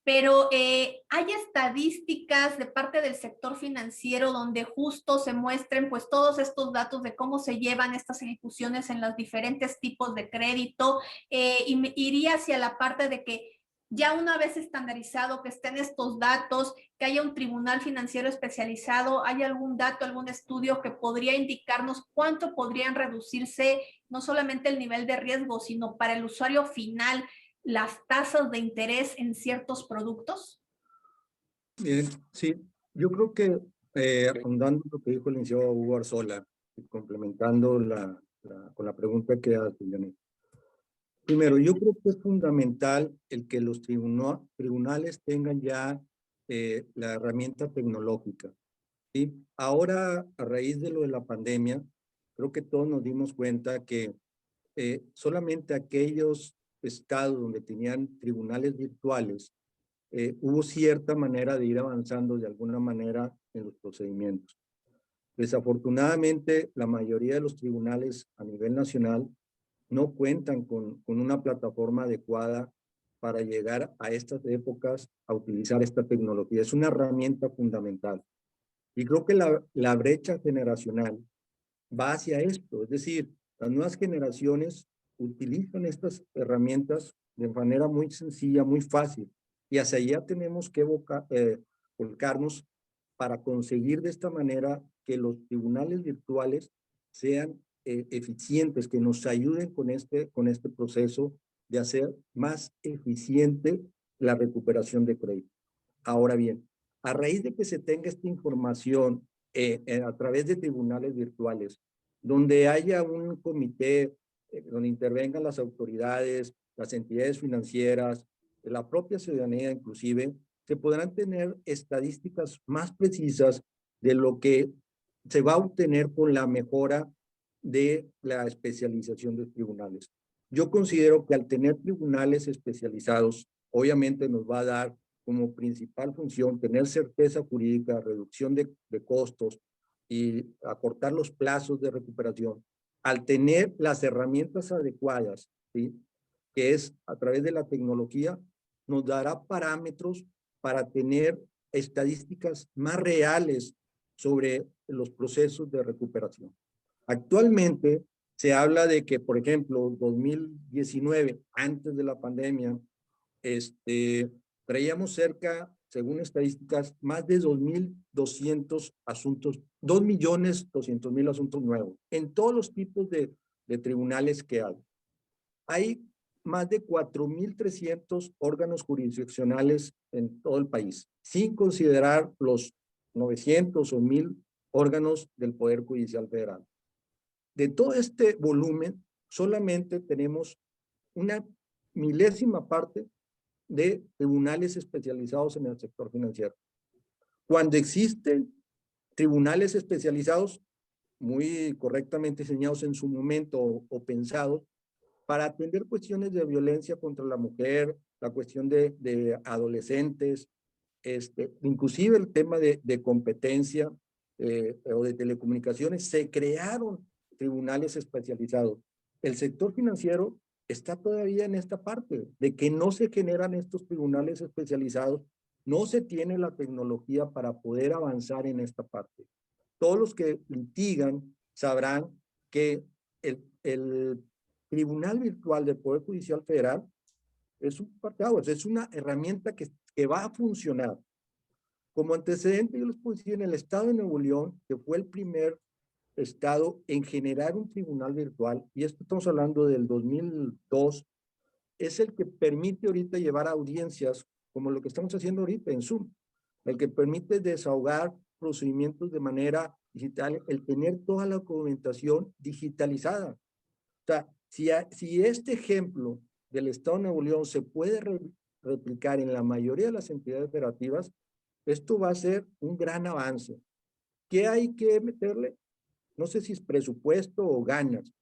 pero ¿hay estadísticas de parte del sector financiero donde justo se muestren pues todos estos datos de cómo se llevan estas ejecuciones en los diferentes tipos de crédito? Y me iría hacia la parte de que ya una vez estandarizado que estén estos datos, que haya un tribunal financiero especializado, ¿hay algún dato, algún estudio que podría indicarnos cuánto podrían reducirse no solamente el nivel de riesgo, sino para el usuario final las tasas de interés en ciertos productos? Bien, sí, yo creo que ahondando lo que dijo el licenciado Hugo Arzola y complementando con la pregunta que hace Janet. Primero, yo creo que es fundamental el que los tribunales tengan ya la herramienta tecnológica, ¿sí? Ahora, a raíz de lo de la pandemia, creo que todos nos dimos cuenta que solamente aquellos estados donde tenían tribunales virtuales, hubo cierta manera de ir avanzando de alguna manera en los procedimientos. Desafortunadamente, la mayoría de los tribunales a nivel nacional no cuentan con una plataforma adecuada para llegar a estas épocas a utilizar esta tecnología. Es una herramienta fundamental. Y creo que la brecha generacional va hacia esto. Es decir, las nuevas generaciones utilizan estas herramientas de manera muy sencilla, muy fácil. Y hacia allá tenemos que volcarnos para conseguir de esta manera que los tribunales virtuales sean eficientes, que nos ayuden con este proceso de hacer más eficiente la recuperación de crédito. Ahora bien, a raíz de que se tenga esta información a través de tribunales virtuales, donde haya un comité donde intervengan las autoridades, las entidades financieras, la propia ciudadanía inclusive, se podrán tener estadísticas más precisas de lo que se va a obtener con la mejora de la especialización de tribunales. Yo considero que al tener tribunales especializados, obviamente nos va a dar como principal función tener certeza jurídica, reducción de costos y acortar los plazos de recuperación. Al tener las herramientas adecuadas, ¿sí?, que es a través de la tecnología, nos dará parámetros para tener estadísticas más reales sobre los procesos de recuperación. Actualmente se habla de que, por ejemplo, 2019, antes de la pandemia, traíamos cerca, según estadísticas, más de 2.200 asuntos, 2.200.000 asuntos nuevos, en todos los tipos de tribunales que hay. Hay más de 4.300 órganos jurisdiccionales en todo el país, sin considerar los 900 o 1.000 órganos del Poder Judicial Federal. De todo este volumen, solamente tenemos una milésima parte de tribunales especializados en el sector financiero. Cuando existen tribunales especializados, muy correctamente diseñados en su momento o pensados, para atender cuestiones de violencia contra la mujer, la cuestión de adolescentes, inclusive el tema de competencia o de telecomunicaciones, se crearon tribunales especializados. El sector financiero está todavía en esta parte de que no se generan estos tribunales especializados, no se tiene la tecnología para poder avanzar en esta parte. Todos los que litigan sabrán que el Tribunal Virtual del Poder Judicial Federal es un parteaguas, es una herramienta que va a funcionar. Como antecedente, yo les puedo decir, en el estado de Nuevo León, que fue el primer estado en generar un tribunal virtual, y esto estamos hablando del 2002, es el que permite ahorita llevar audiencias como lo que estamos haciendo ahorita en Zoom, el que permite desahogar procedimientos de manera digital, el tener toda la documentación digitalizada. O sea, si este ejemplo del Estado de Nuevo León se puede replicar en la mayoría de las entidades federativas, esto va a ser un gran avance. ¿Qué hay que meterle? No sé si es presupuesto o ganas.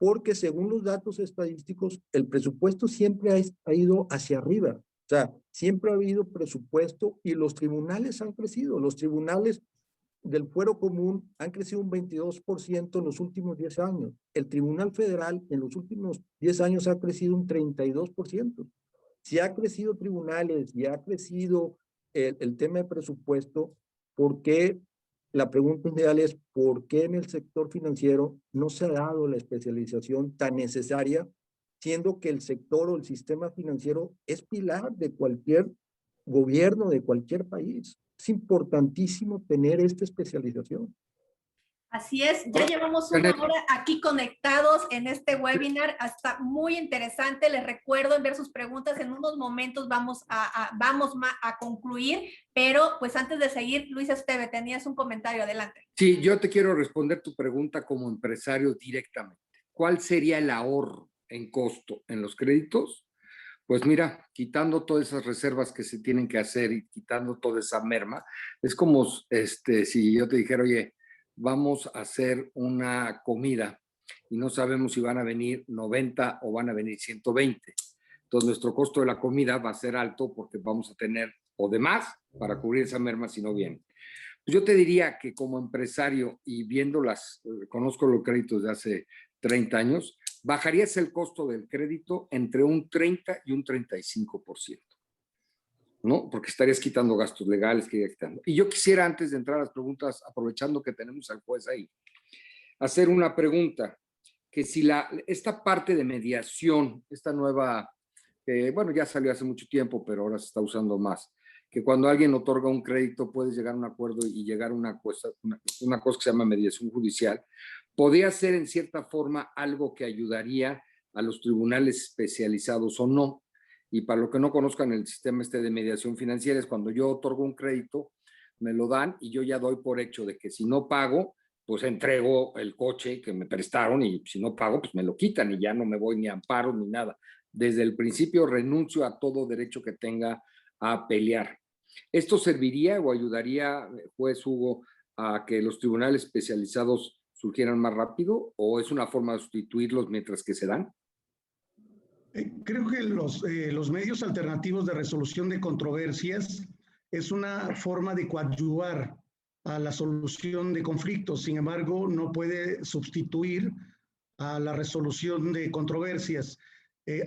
porque según los datos estadísticos, el presupuesto siempre ha ido hacia arriba. O sea, siempre ha habido presupuesto y los tribunales han crecido. Los tribunales del fuero común han crecido un 22% en los últimos 10 años. El Tribunal Federal en los últimos 10 años ha crecido un 32%. Si ha crecido tribunales y ha crecido el tema de presupuesto, ¿por qué? La pregunta ideal es, ¿por qué en el sector financiero no se ha dado la especialización tan necesaria, siendo que el sector o el sistema financiero es pilar de cualquier gobierno, de cualquier país? Es importantísimo tener esta especialización. Así es, ya llevamos una hora aquí conectados en este webinar, hasta muy interesante. Les recuerdo enviar sus preguntas, en unos momentos vamos a concluir, pero pues antes de seguir, Luis Esteve, tenías un comentario, adelante. Sí, yo te quiero responder tu pregunta como empresario directamente. ¿Cuál sería el ahorro en costo en los créditos? Pues mira, quitando todas esas reservas que se tienen que hacer y quitando toda esa merma, es como si yo te dijera, oye, vamos a hacer una comida y no sabemos si van a venir 90 o van a venir 120. Entonces nuestro costo de la comida va a ser alto porque vamos a tener o de más para cubrir esa merma si no vienen. Pues yo te diría que como empresario y conozco los créditos de hace 30 años, bajarías el costo del crédito entre un 30 y un 35%, ¿no? Porque estarías quitando gastos legales que quitando. Y yo quisiera, antes de entrar a las preguntas, aprovechando que tenemos al juez ahí, hacer una pregunta, que si esta parte de mediación, esta nueva, bueno, ya salió hace mucho tiempo, pero ahora se está usando más, que cuando alguien otorga un crédito puedes llegar a un acuerdo y llegar a una cosa que se llama mediación judicial, podría ser en cierta forma algo que ayudaría a los tribunales especializados o no. Y para los que no conozcan el sistema de mediación financiera, es cuando yo otorgo un crédito, me lo dan y yo ya doy por hecho de que si no pago, pues entrego el coche que me prestaron y si no pago, pues me lo quitan y ya no me voy ni a amparo ni nada. Desde el principio renuncio a todo derecho que tenga a pelear. ¿Esto serviría o ayudaría, juez Hugo, a que los tribunales especializados surgieran más rápido o es una forma de sustituirlos mientras que se dan? Creo que los medios alternativos de resolución de controversias es una forma de coadyuvar a la solución de conflictos. Sin embargo, no puede sustituir a la resolución de controversias.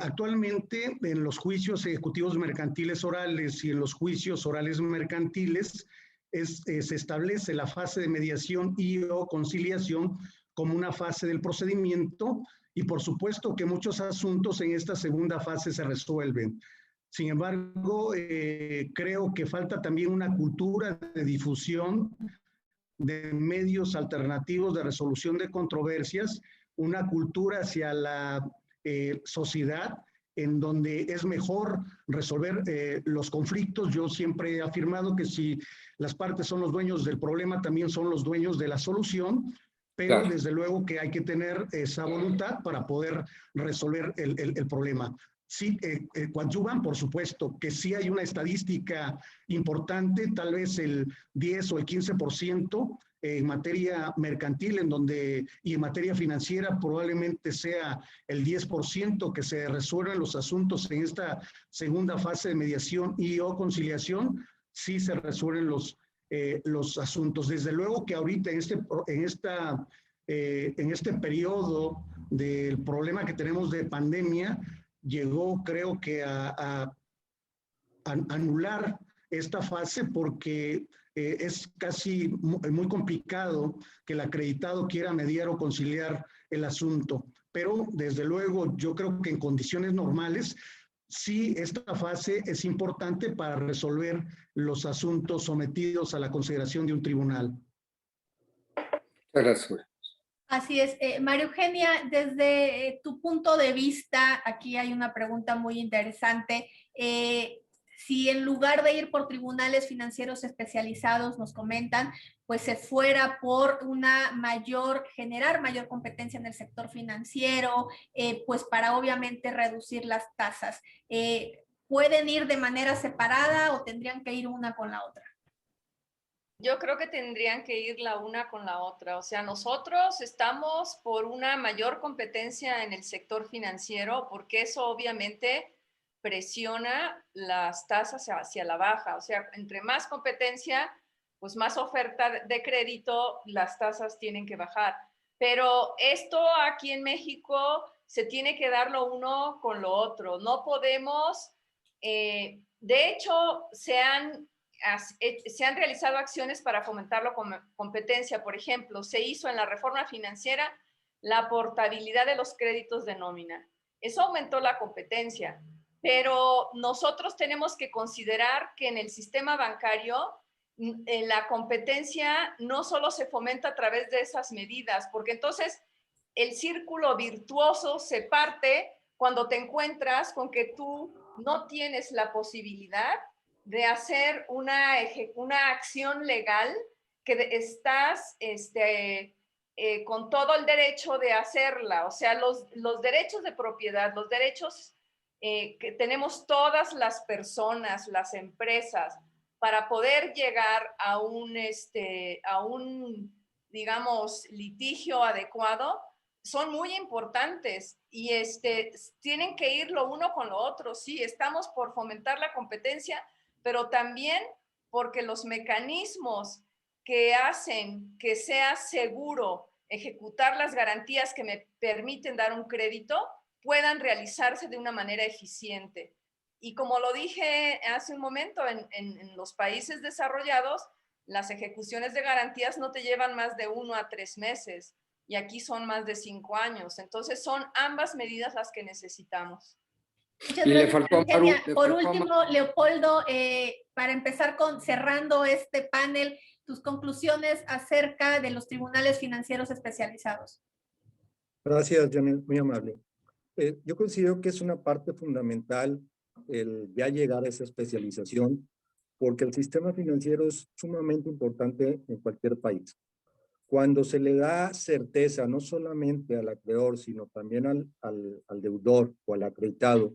Actualmente, en los juicios ejecutivos mercantiles orales y en los juicios orales mercantiles, se establece la fase de mediación y o conciliación como una fase del procedimiento y por supuesto que muchos asuntos en esta segunda fase se resuelven. Sin embargo, creo que falta también una cultura de difusión de medios alternativos de resolución de controversias, una cultura hacia la sociedad en donde es mejor resolver los conflictos. Yo siempre he afirmado que si las partes son los dueños del problema, también son los dueños de la solución, pero claro, desde luego que hay que tener esa voluntad para poder resolver el problema. Sí, coadyuvan, por supuesto, que sí hay una estadística importante, tal vez el 10 o el 15% en materia mercantil y en materia financiera probablemente sea el 10% que se resuelven los asuntos en esta segunda fase de mediación y o conciliación, sí se resuelven los asuntos. Desde luego que ahorita en este periodo del problema que tenemos de pandemia, llegó creo que a anular esta fase porque es casi muy complicado que el acreditado quiera mediar o conciliar el asunto. Pero desde luego yo creo que en condiciones normales sí esta fase es importante para resolver los asuntos sometidos a la consideración de un tribunal. Gracias. Así es. María Eugenia, desde tu punto de vista, aquí hay una pregunta muy interesante. Si en lugar de ir por tribunales financieros especializados, nos comentan, pues se fuera por generar mayor competencia en el sector financiero, pues para obviamente reducir las tasas. ¿Pueden ir de manera separada o tendrían que ir una con la otra? Yo creo que tendrían que ir la una con la otra. O sea, nosotros estamos por una mayor competencia en el sector financiero porque eso obviamente presiona las tasas hacia la baja. O sea, entre más competencia, pues más oferta de crédito, las tasas tienen que bajar. Pero esto aquí en México se tiene que dar lo uno con lo otro. No podemos, de hecho, se han realizado acciones para fomentar la competencia. Por ejemplo, se hizo en la reforma financiera la portabilidad de los créditos de nómina. Eso aumentó la competencia, pero nosotros tenemos que considerar que en el sistema bancario la competencia no solo se fomenta a través de esas medidas, porque entonces el círculo virtuoso se parte cuando te encuentras con que tú no tienes la posibilidad de hacer una acción legal que estás con todo el derecho de hacerla. O sea, los derechos de propiedad, los derechos que tenemos todas las personas, las empresas, para poder llegar a un digamos, litigio adecuado, son muy importantes y tienen que ir lo uno con lo otro. Sí, estamos por fomentar la competencia, pero también porque los mecanismos que hacen que sea seguro ejecutar las garantías que me permiten dar un crédito puedan realizarse de una manera eficiente. Y como lo dije hace un momento, en los países desarrollados, las ejecuciones de garantías no te llevan más de 1 a 3 meses y aquí son más de 5 años. Entonces son ambas medidas las que necesitamos. Muchas Y le gracias, faltó Eugenia. Por faltó último, Leopoldo, para empezar cerrando este panel, tus conclusiones acerca de los tribunales financieros especializados. Gracias, Janet, muy amable. Yo considero que es una parte fundamental el ya llegar a esa especialización, porque el sistema financiero es sumamente importante en cualquier país. Cuando se le da certeza no solamente al acreedor, sino también al deudor o al acreditado,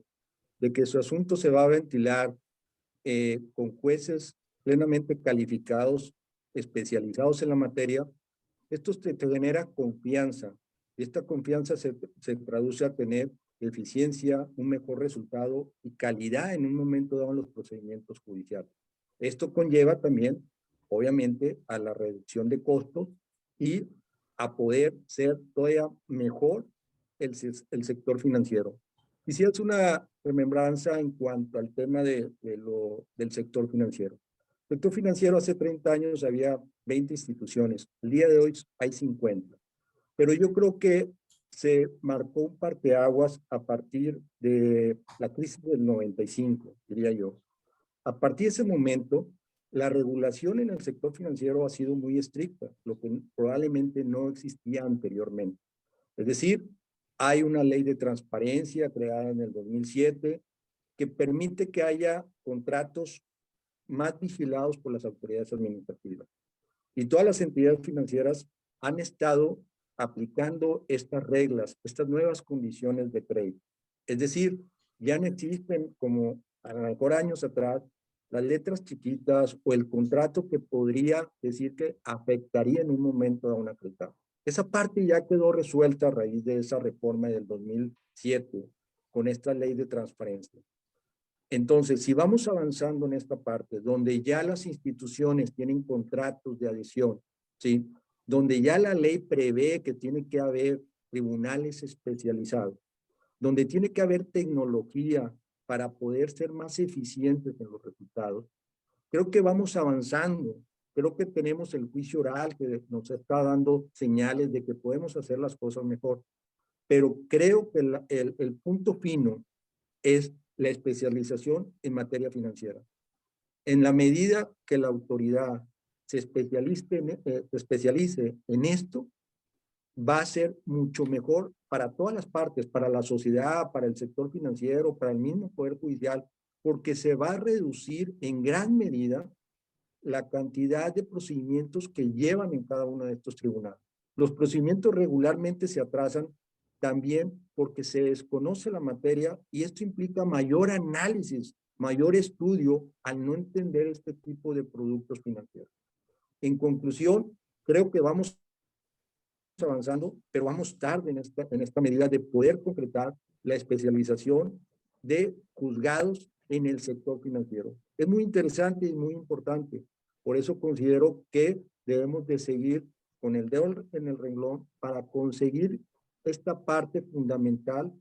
de que su asunto se va a ventilar con jueces plenamente calificados, especializados en la materia, esto te genera confianza. Y esta confianza se traduce a tener eficiencia, un mejor resultado y calidad en un momento dado en los procedimientos judiciales. Esto conlleva también, obviamente, a la reducción de costos y a poder ser todavía mejor el sector financiero. Quisiera hacer una remembranza en cuanto al tema del sector financiero. El sector financiero hace 30 años había 20 instituciones, el día de hoy hay 50. Pero yo creo que se marcó un parteaguas a partir de la crisis del 95, diría yo. A partir de ese momento, la regulación en el sector financiero ha sido muy estricta, lo que probablemente no existía anteriormente. Es decir, hay una ley de transparencia creada en el 2007 que permite que haya contratos más vigilados por las autoridades administrativas. Y todas las entidades financieras han estado aplicando estas reglas, estas nuevas condiciones de crédito. Es decir, ya no existen, como a lo mejor años atrás, las letras chiquitas o el contrato que podría decir que afectaría en un momento a un acreditado. Esa parte ya quedó resuelta a raíz de esa reforma del 2007 con esta ley de transparencia. Entonces, si vamos avanzando en esta parte, donde ya las instituciones tienen contratos de adhesión, ¿sí? Donde ya la ley prevé que tiene que haber tribunales especializados, donde tiene que haber tecnología para poder ser más eficientes en los resultados, creo que vamos avanzando. Creo que tenemos el juicio oral que nos está dando señales de que podemos hacer las cosas mejor. Pero creo que el punto fino es la especialización en materia financiera. En la medida que la autoridad se especialice en esto, va a ser mucho mejor para todas las partes, para la sociedad, para el sector financiero, para el mismo Poder Judicial, porque se va a reducir en gran medida la cantidad de procedimientos que llevan en cada uno de estos tribunales. Los procedimientos regularmente se atrasan también porque se desconoce la materia y esto implica mayor análisis, mayor estudio al no entender este tipo de productos financieros. En conclusión, creo que vamos avanzando, pero vamos tarde en esta medida de poder concretar la especialización de juzgados en el sector financiero. Es muy interesante y muy importante. Por eso considero que debemos de seguir con el dedo en el renglón para conseguir esta parte fundamental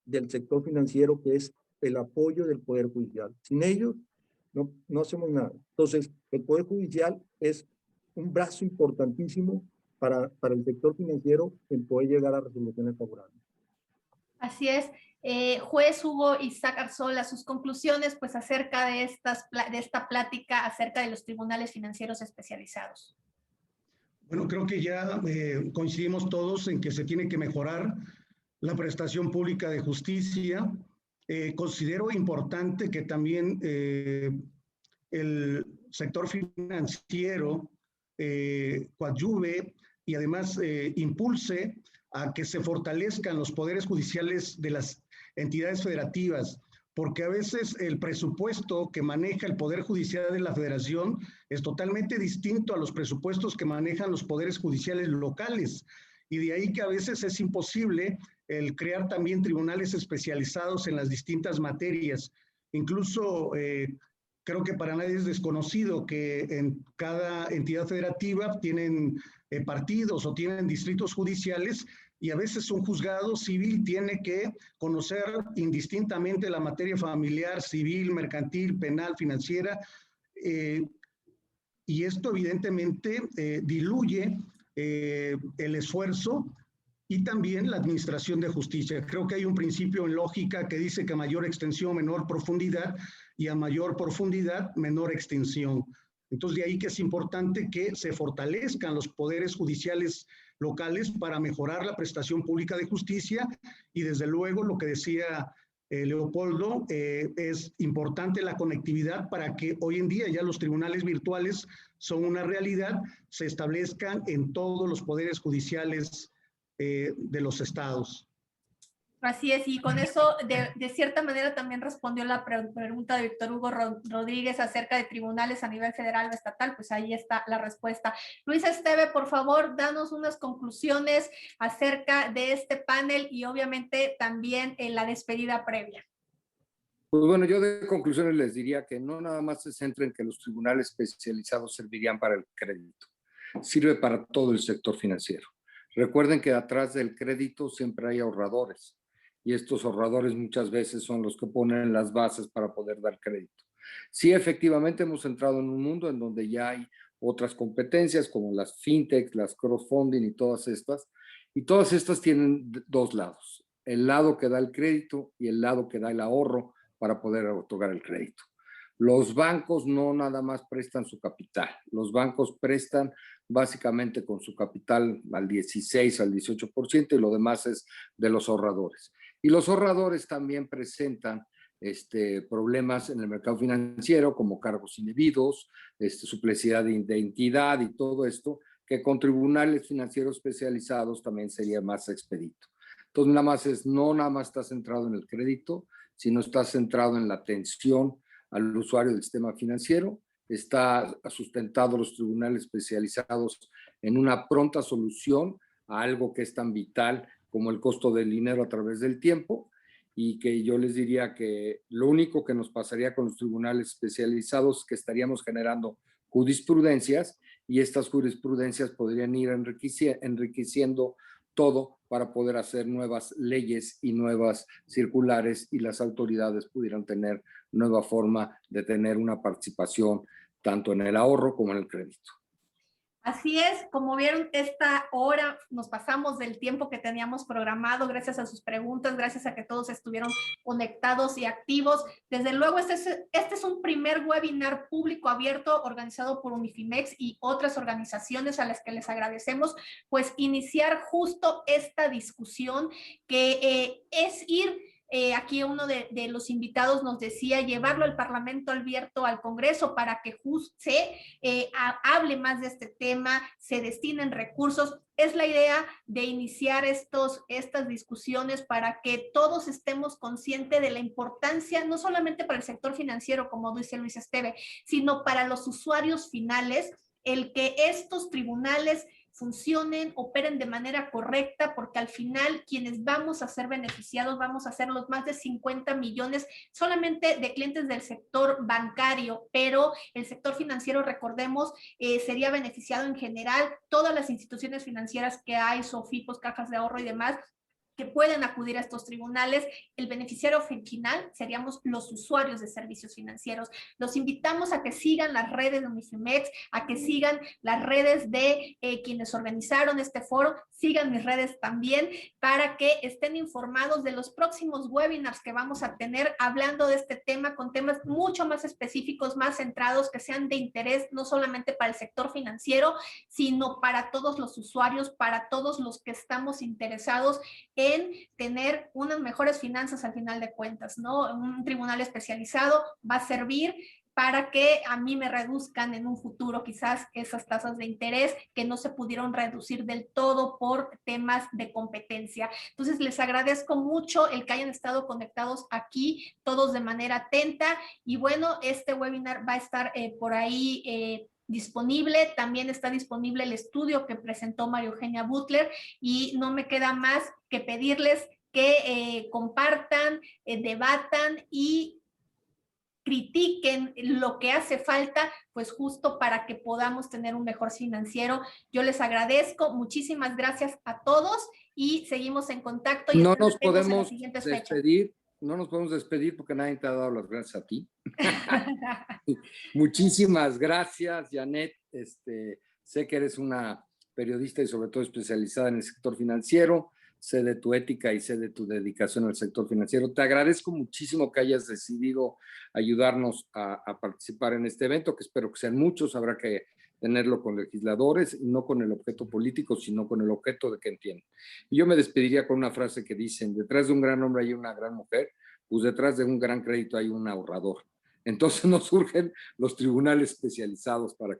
del sector financiero, que es el apoyo del Poder Judicial. Sin ellos, no hacemos nada. Entonces, el Poder Judicial es un brazo importantísimo para el sector financiero en poder llegar a resoluciones favorables. Así es. Juez Hugo Isaac Arzola, sus conclusiones pues acerca de esta plática acerca de los tribunales financieros especializados. Bueno, creo que ya coincidimos todos en que se tiene que mejorar la prestación pública de justicia. Considero importante que también el sector financiero coadyuve y además impulse a que se fortalezcan los poderes judiciales de las entidades federativas, porque a veces el presupuesto que maneja el Poder Judicial de la Federación es totalmente distinto a los presupuestos que manejan los poderes judiciales locales, y de ahí que a veces es imposible el crear también tribunales especializados en las distintas materias. Incluso creo que para nadie es desconocido que en cada entidad federativa tienen partidos o tienen distritos judiciales, y a veces un juzgado civil tiene que conocer indistintamente la materia familiar, civil, mercantil, penal, financiera, y esto evidentemente diluye el esfuerzo y también la administración de justicia. Creo que hay un principio en lógica que dice que a mayor extensión, menor profundidad, y a mayor profundidad, menor extensión. Entonces, de ahí que es importante que se fortalezcan los poderes judiciales locales para mejorar la prestación pública de justicia, y desde luego lo que decía Leopoldo, es importante la conectividad para que hoy en día ya los tribunales virtuales son una realidad, se establezcan en todos los poderes judiciales de los estados. Así es, y con eso de cierta manera también respondió la pregunta de Víctor Hugo Rodríguez acerca de tribunales a nivel federal o estatal, pues ahí está la respuesta. Luis Esteve, por favor, danos unas conclusiones acerca de este panel y obviamente también en la despedida previa. Pues bueno, yo de conclusiones les diría que no nada más se centra en que los tribunales especializados servirían para el crédito, sirve para todo el sector financiero. Recuerden que atrás del crédito siempre hay ahorradores, y estos ahorradores muchas veces son los que ponen las bases para poder dar crédito. Sí, efectivamente hemos entrado en un mundo en donde ya hay otras competencias como las fintechs, las crowdfunding y todas estas tienen dos lados, el lado que da el crédito y el lado que da el ahorro para poder otorgar el crédito. Los bancos no nada más prestan su capital, los bancos prestan básicamente con su capital al 16, al 18%, y lo demás es de los ahorradores. Y los ahorradores también presentan problemas en el mercado financiero, como cargos indebidos, suplicidad de identidad y todo esto, que con tribunales financieros especializados también sería más expedito. Entonces, no nada más está centrado en el crédito, sino está centrado en la atención al usuario del sistema financiero. Está sustentado los tribunales especializados en una pronta solución a algo que es tan vital como el costo del dinero a través del tiempo, y que yo les diría que lo único que nos pasaría con los tribunales especializados es que estaríamos generando jurisprudencias, y estas jurisprudencias podrían ir enriqueciendo todo para poder hacer nuevas leyes y nuevas circulares, y las autoridades pudieran tener nueva forma de tener una participación tanto en el ahorro como en el crédito. Así es, como vieron, esta hora nos pasamos del tiempo que teníamos programado gracias a sus preguntas, gracias a que todos estuvieron conectados y activos. Desde luego, este es un primer webinar público abierto organizado por Unifimex y otras organizaciones a las que les agradecemos, pues iniciar justo esta discusión que es ir... aquí uno de los invitados nos decía llevarlo al Parlamento abierto, al Congreso, para que se hable más de este tema, se destinen recursos. Es la idea de iniciar estas discusiones para que todos estemos conscientes de la importancia, no solamente para el sector financiero, como dice Luis Esteve, sino para los usuarios finales, el que estos tribunales funcionen, operen de manera correcta, porque al final quienes vamos a ser beneficiados vamos a ser los más de 50 millones solamente de clientes del sector bancario, pero el sector financiero, recordemos, sería beneficiado en general, todas las instituciones financieras que hay, SOFIPOS, cajas de ahorro y demás, que pueden acudir a estos tribunales. El beneficiario final seríamos los usuarios de servicios financieros. Los invitamos a que sigan las redes de Unifimex, a que sigan las redes de quienes organizaron este foro, sigan mis redes también, para que estén informados de los próximos webinars que vamos a tener hablando de este tema, con temas mucho más específicos, más centrados, que sean de interés no solamente para el sector financiero, sino para todos los usuarios, para todos los que estamos interesados en tener unas mejores finanzas al final de cuentas, ¿no? Un tribunal especializado va a servir para que a mí me reduzcan en un futuro quizás esas tasas de interés que no se pudieron reducir del todo por temas de competencia. Entonces, les agradezco mucho el que hayan estado conectados aquí, todos de manera atenta, y bueno, este webinar va a estar por ahí disponible. También está disponible el estudio que presentó María Eugenia Butler, y no me queda más que pedirles que compartan, debatan y critiquen lo que hace falta, pues justo para que podamos tener un mejor financiero. Yo les agradezco, muchísimas gracias a todos y seguimos en contacto. Y no nos podemos en las siguientes despedir, fechas. No nos podemos despedir porque nadie te ha dado las gracias a ti. Muchísimas gracias, Janet. Sé que eres una periodista y sobre todo especializada en el sector financiero. Sé de tu ética y sé de tu dedicación al sector financiero. Te agradezco muchísimo que hayas decidido ayudarnos a participar en este evento, que espero que sean muchos. Habrá que tenerlo con legisladores, no con el objeto político, sino con el objeto de que entiendan. Y yo me despediría con una frase que dicen: detrás de un gran hombre hay una gran mujer, pues detrás de un gran crédito hay un ahorrador. Entonces nos surgen los tribunales especializados para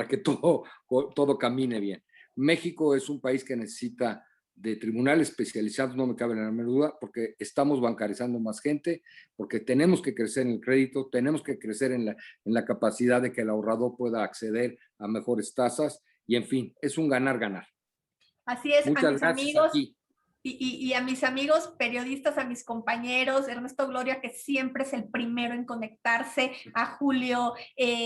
que todo camine bien. México es un país que necesita de tribunales especializados, no me cabe la menor duda, porque estamos bancarizando más gente, porque tenemos que crecer en el crédito, tenemos que crecer en la capacidad de que el ahorrador pueda acceder a mejores tasas, y en fin, es un ganar-ganar. Así es. Muchas a mis gracias amigos. a ti. Y a mis amigos periodistas, a mis compañeros, Ernesto Gloria, que siempre es el primero en conectarse, a Julio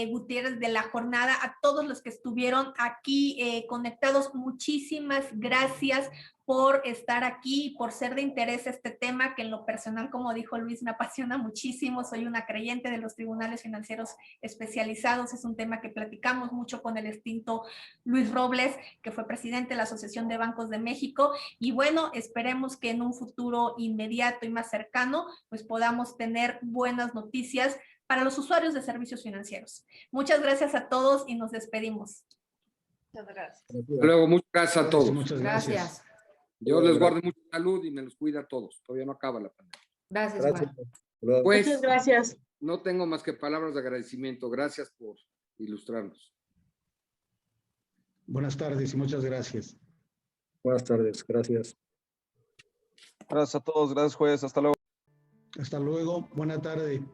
Gutiérrez de la jornada, a todos los que estuvieron aquí conectados, muchísimas gracias por estar aquí, por ser de interés este tema, que en lo personal, como dijo Luis, me apasiona muchísimo. Soy una creyente de los tribunales financieros especializados. Es un tema que platicamos mucho con el extinto Luis Robles, que fue presidente de la Asociación de Bancos de México. Y bueno, esperemos que en un futuro inmediato y más cercano, pues podamos tener buenas noticias para los usuarios de servicios financieros. Muchas gracias a todos y nos despedimos. Muchas gracias. Luego, muchas gracias a todos. Muchas gracias. Dios les guarde mucha salud y me los cuida a todos. Todavía no acaba la pandemia. Gracias, Gracias. Juan. Pues, Muchas gracias. no tengo más que palabras de agradecimiento. Gracias por ilustrarnos. Buenas tardes y muchas gracias. Buenas tardes, gracias. Gracias a todos, gracias juez, hasta luego. Hasta luego, buena tarde.